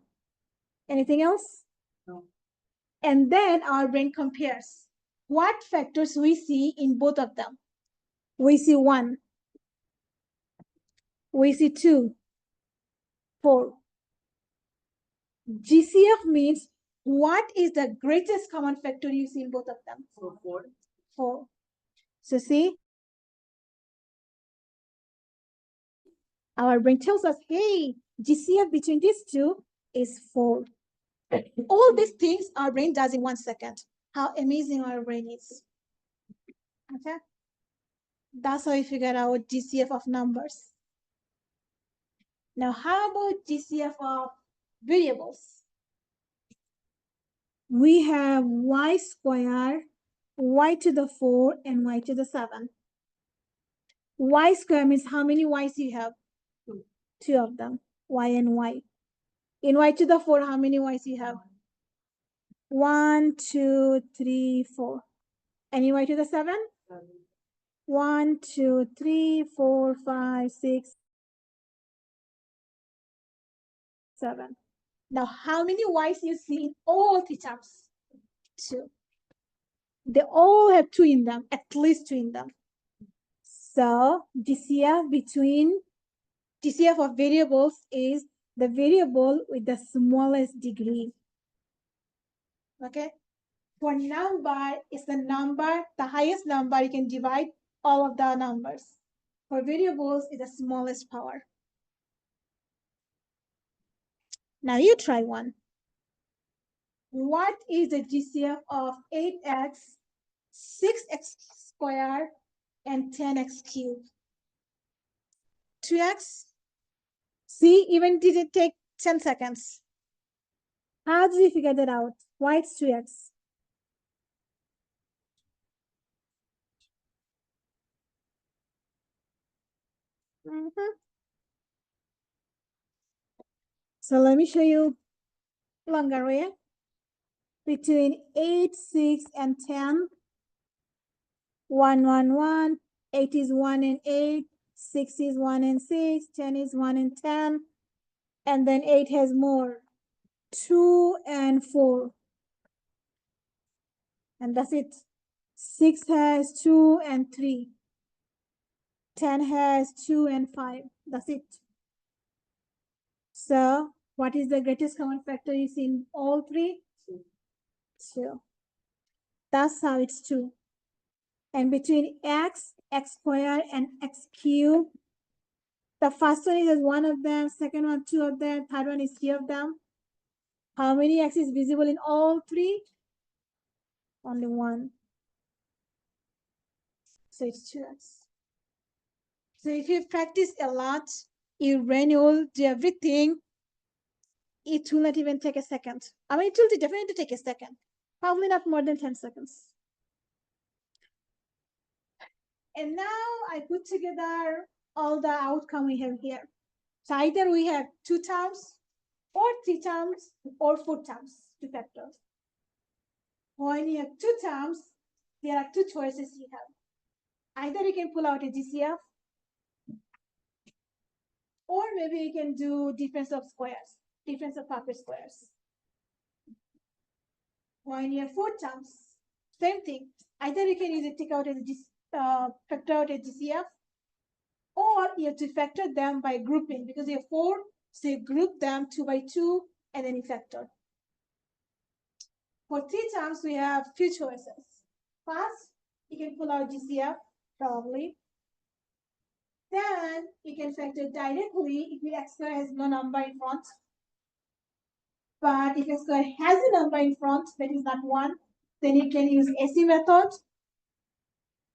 Anything else? No. And then our brain compares what factors we see in both of them. We see 1. We see 2. 4. GCF means what is the greatest common factor you see in both of them? So 4. 4. So see, our brain tells us, hey, GCF between these two is 4. All these things our brain does in 1 second. How amazing our brain is. Okay? That's how we figure out GCF of numbers. Now, how about GCF of variables? We have y squared, y to the 4, and y to the 7. Y squared means how many y's you have? 2. 2 of them, y and y. In y to the 4, how many y's you have? 1, 2, 3, 4. And in y to the 7? 7. 1, 2, 3, 4, 5, 6, 7. Now, how many y's you see in all three terms? 2. They all have 2 in them, at least 2 in them. So GCF of variables is the variable with the smallest degree. Okay? For number, it's the number, the highest number you can divide all of the numbers. For variables, it's the smallest power. Now you try one. What is the GCF of 8x, 6x squared, and 10x cubed? 2x? See, even did it take 10 seconds. How did you figure that out? Why it's 2x? So let me show you longer way. Between 8, 6, and 10, 1, 1, 1, 8 is 1 and 8, 6 is 1 and 6, 10 is 1 and 10, and then 8 has more, 2 and 4. And that's it. 6 has 2 and 3. 10 has 2 and 5. That's it. So, what is the greatest common factor you see in all three? 2. That's how it's 2. And between x, x squared, and x cubed, the first one is one of them, second one 2 of them, third one is 3 of them. How many x is visible in all three? Only 1. So it's 2x. So if you practice a lot, your brain will do everything. It will not even take a second. I mean, it will definitely take a second. Probably not more than 10 seconds. And now I put together all the outcome we have here. So either we have 2 terms, or 3 terms, or 4 terms to factor. When you have 2 terms, there are 2 choices you have. Either you can pull out a GCF, or maybe you can do difference of squares, difference of perfect squares. When you have 4 terms, same thing. Either you can use it, take out a factor out a GCF, or you have to factor them by grouping because you have 4, so you group them 2 by 2, and then you factor. For 3 terms, we have few choices. First, you can pull out GCF, probably. Then you can factor directly if your x squared has no number in front. But if x squared has a number in front, that is not 1, then you can use AC method,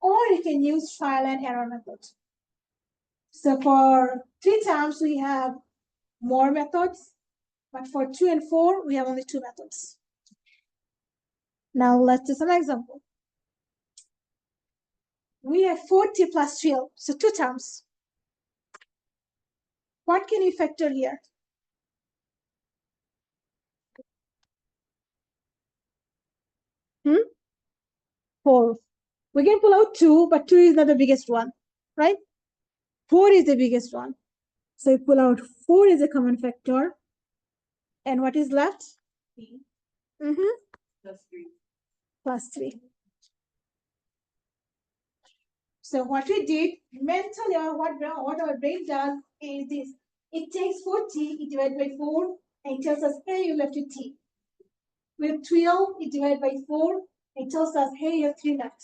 or you can use trial and error method. So for 3 terms, we have more methods, but for 2 and 4, we have only 2 methods. Now let's do some example. We have 40 plus 12, so 2 terms. What can you factor here? Hmm? 4. We can pull out 2, but 2 is not the biggest one, right? 4 is the biggest one. So we pull out 4 is a common factor. And what is left? 3 plus 3. Plus 3. So what we did mentally, or what our brain does is this. It takes 40, it divides by 4, and it tells us, hey, you left with t. With 12, it divides by 4, it tells us, hey, you have 3 left.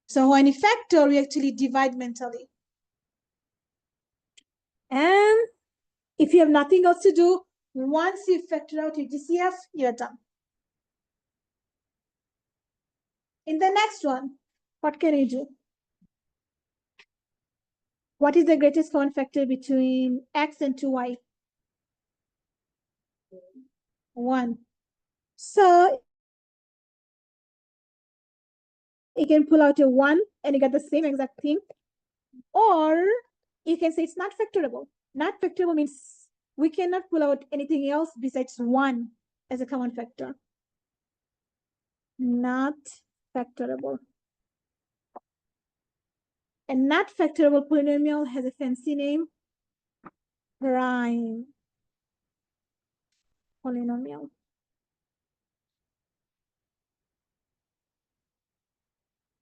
So when you factor, we actually divide mentally. And if you have nothing else to do, once you factor out your DCF, you're done. In the next one, what can you do? What is the greatest common factor between x and 2y? 1. So you can pull out a 1 and you get the same exact thing. Or you can say it's not factorable. Not factorable means we cannot pull out anything else besides 1 as a common factor. Not factorable. A not factorable polynomial has a fancy name, prime polynomial.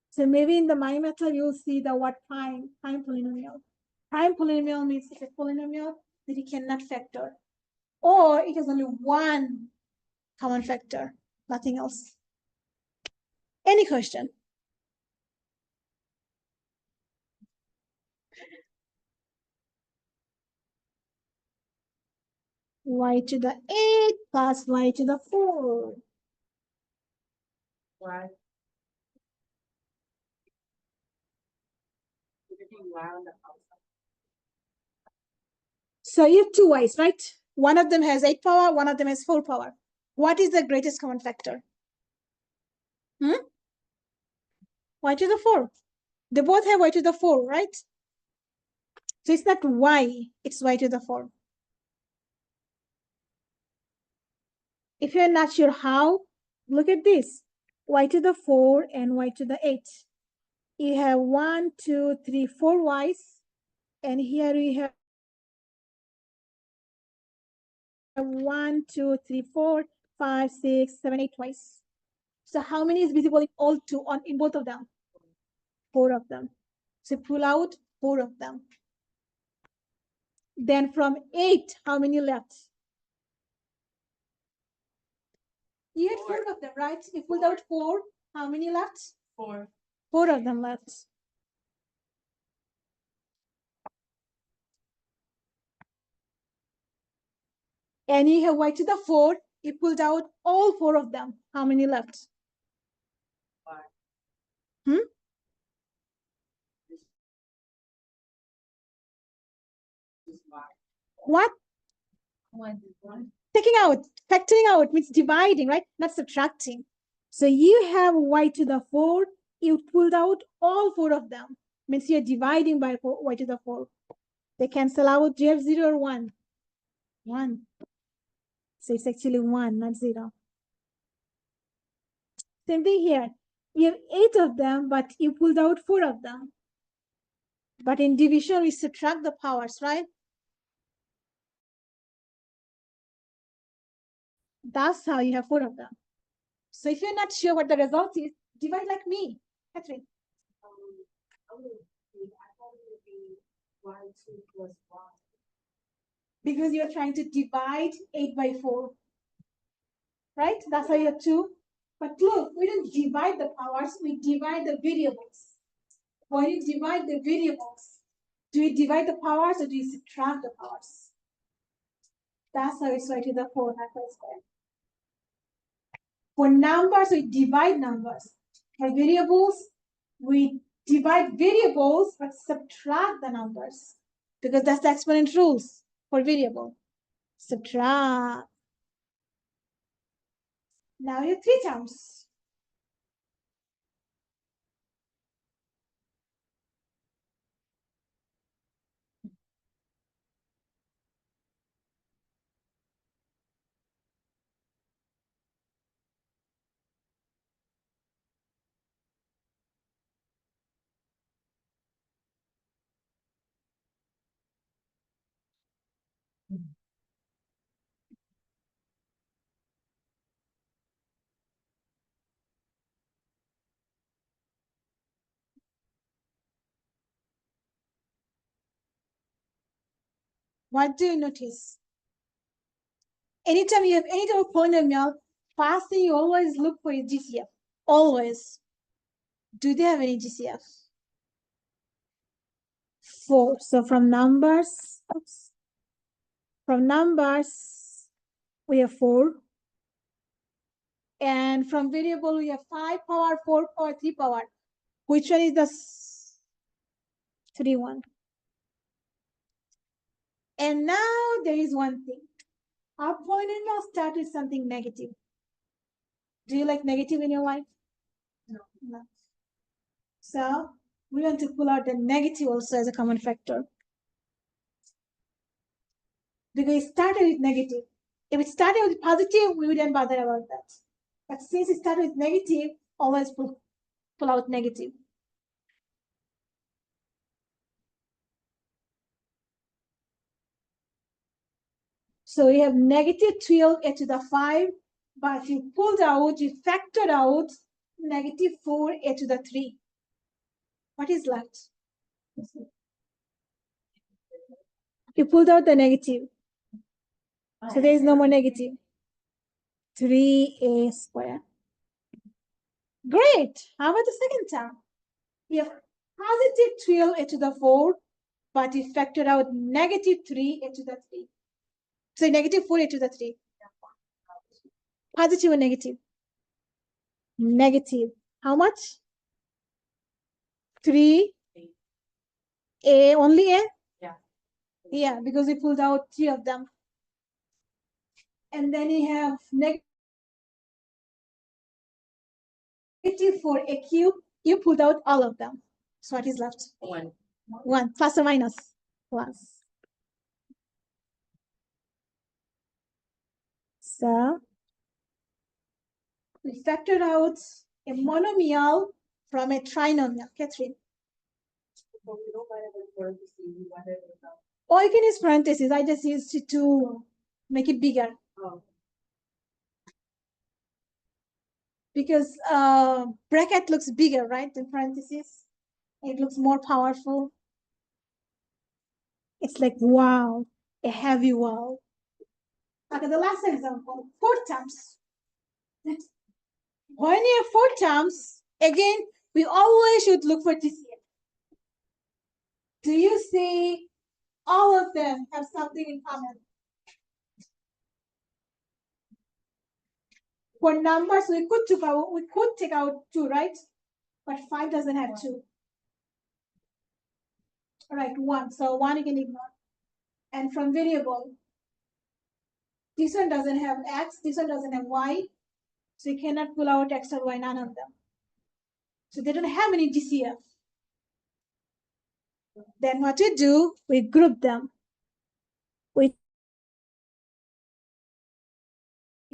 So maybe in the my method, you'll see the word prime polynomial. Prime polynomial means it's a polynomial that you cannot factor, or it has only one common factor, nothing else. Any question? Y to the 8 plus y to the 4. Why? So you have 2 y's, right? One of them has 8 power, one of them has 4 power. What is the greatest common factor? Y to the 4. They both have y to the 4, right? So it's not y, it's y to the 4. If you're not sure how, look at this. Y to the 4 and y to the 8. You have 1, 2, 3, 4 y's. And here we have 1, 2, 3, 4, 5, 6, 7, 8 y's. So how many is visible in all in both of them? 4 of them. So pull out 4 of them. Then from 8, how many left? You had 4 of them, right? You pulled out 4. How many left? 4. 4 of them left. And you have y to the 4. You pulled out all 4 of them. How many left? 5. What? 1. Taking out, factoring out means dividing, right? Not subtracting. So you have y to the 4. You pulled out all 4 of them. Means you're dividing by y to the 4. They cancel out. Do you have 0 or 1? 1. So it's actually 1, not 0. Same thing here. You have 8 of them, but you pulled out 4 of them. But in division, we subtract the powers, right? That's how you have 4 of them. So if you're not sure what the result is, divide like me, Catherine. Because you're trying to divide 8 by 4. Right? That's how you have 2. But look, we don't divide the powers, we divide the variables. When you divide the variables, do you divide the powers or do you subtract the powers? That's how it's y to the 4 squared. For numbers, we divide numbers. For variables, we divide variables but subtract the numbers because that's the exponent rules for variable. Subtract. Now you have 3 terms. What do you notice? Anytime you have any type of polynomial, first thing you always look for is GCF. Always. Do they have any GCF? 4. So from numbers, we have 4. And from variable, we have 5 power, 4 power, 3 power. Which one is the 3 one? And now there is one thing. Our polynomial start with something negative. Do you like negative in your life? No. So we want to pull out the negative also as a common factor. Because it started with negative. If it started with positive, we wouldn't bother about that. But since it started with negative, always pull out negative. So we have negative 12 to the 5, but if you pulled out, you factored out negative 4 to the 3. What is left? You pulled out the negative. So there is no more negative. 3a squared. Great. How about the second term? We have positive 12 to the 4, but we factored out negative 3 to the 3. So negative 4 to the 3. Positive or negative? Negative. How much? 3. A, only A? Yeah. Yeah, because we pulled out 3 of them. And then you have negative 4 A cube. You pulled out all of them. So what is left? 1. 1. Plus or minus? Plus. So we factored out a monomial from a trinomial. Catherine. Or you can use parentheses. I just used it to make it bigger. Oh. Because bracket looks bigger, right, than parentheses. It looks more powerful. It's like, wow, a heavy wow. Okay, the last example, 4 terms. When you have 4 terms, again, we always should look for TCF. Do you see all of them have something in common? For numbers, we could take out 2, right? But 5 doesn't have 2. All right, 1. So 1 you can ignore. And from variable, this one doesn't have x, this one doesn't have y. So you cannot pull out x or y, none of them. So they don't have any GCF. Then what we do, we group them. We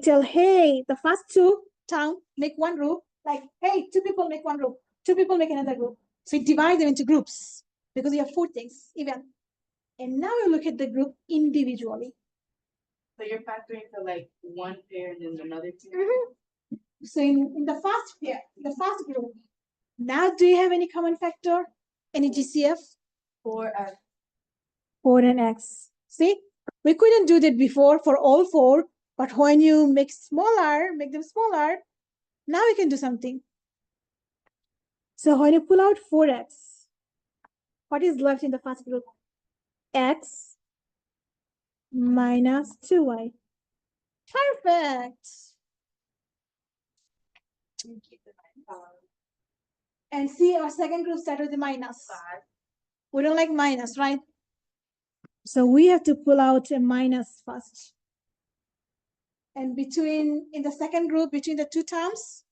tell, hey, the first 2 terms make one group. Like, hey, 2 people make one group. 2 people make another group. So we divide them into groups because we have 4 things, even. And now you look at the group individually. So you're factoring for like one pair and then another 2? Mm-hmm. So in the first pair, the first group, now do you have any common factor? Any GCF? 4x. 4 and x. See, we couldn't do that before for all 4, but when you make them smaller, now we can do something. So when you pull out 4x, what is left in the first group? X minus 2y. Perfect. And see, our second group started with a minus. We don't like minus, right? So we have to pull out a minus first. And in the second group, between the two terms,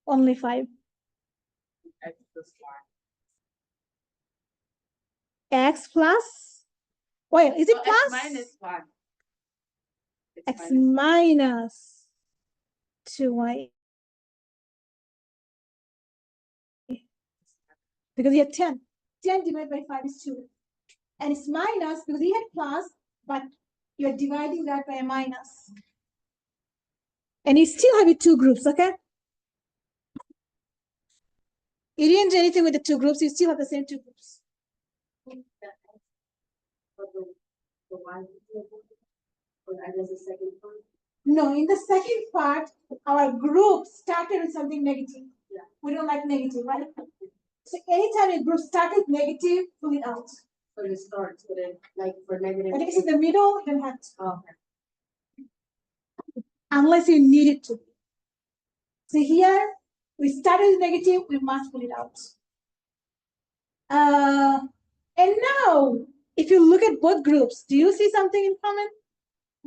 only 5. X plus X plus, wait, is it plus? X minus 1. X minus 2y. Because you have 10. 10 divided by 5 is 2. And it's minus because you had plus, but you're dividing that by a minus. And you still have it 2 groups, okay? You didn't do anything with the 2 groups, you still have the same 2 groups. No, in the second part, our group started with something negative. Yeah. We don't like negative, right? So anytime a group starts with negative, pull it out. So it starts with it, like for negative. I think it's in the middle, you don't have to. Oh, okay. Unless you need it to. So here, we started with negative, we must pull it out. And now, if you look at both groups, do you see something in common?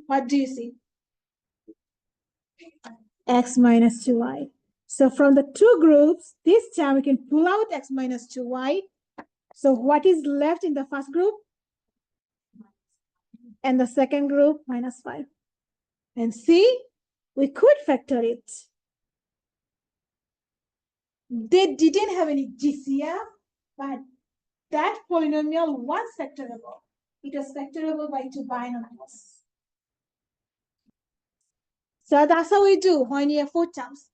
What do you see? X minus 2y. So from the 2 groups, this time we can pull out x minus 2y. So what is left in the first group? And the second group, minus 5. And see, we could factor it. They didn't have any GCF, but that polynomial was factorable. It was factorable by 2 binomials. So that's how we do when you have 4 terms.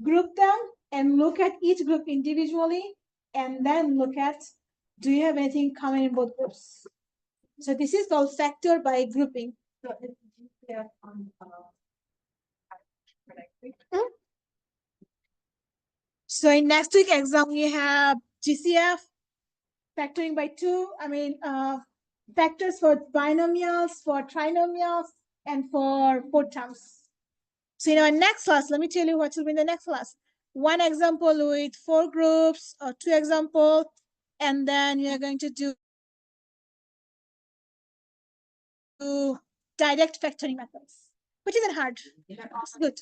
Group them and look at each group individually, and then look at, do you have anything common in both groups? So this is called factor by grouping. So if you have So in next week exam, we have GCF, factoring by 2. Factors for binomials, for trinomials, and for 4 terms. So in our next class, let me tell you what will be in the next class. 1 example with 4 groups, or 2 examples, and then we are going to do direct factoring methods, which isn't hard. It's good.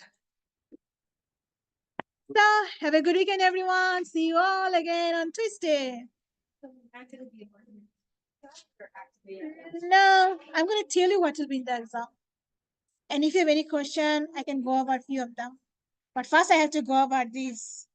So have a good weekend, everyone. See you all again on Tuesday. No, I'm going to tell you what will be in the exam. And if you have any question, I can go over a few of them. But first, I have to go over these.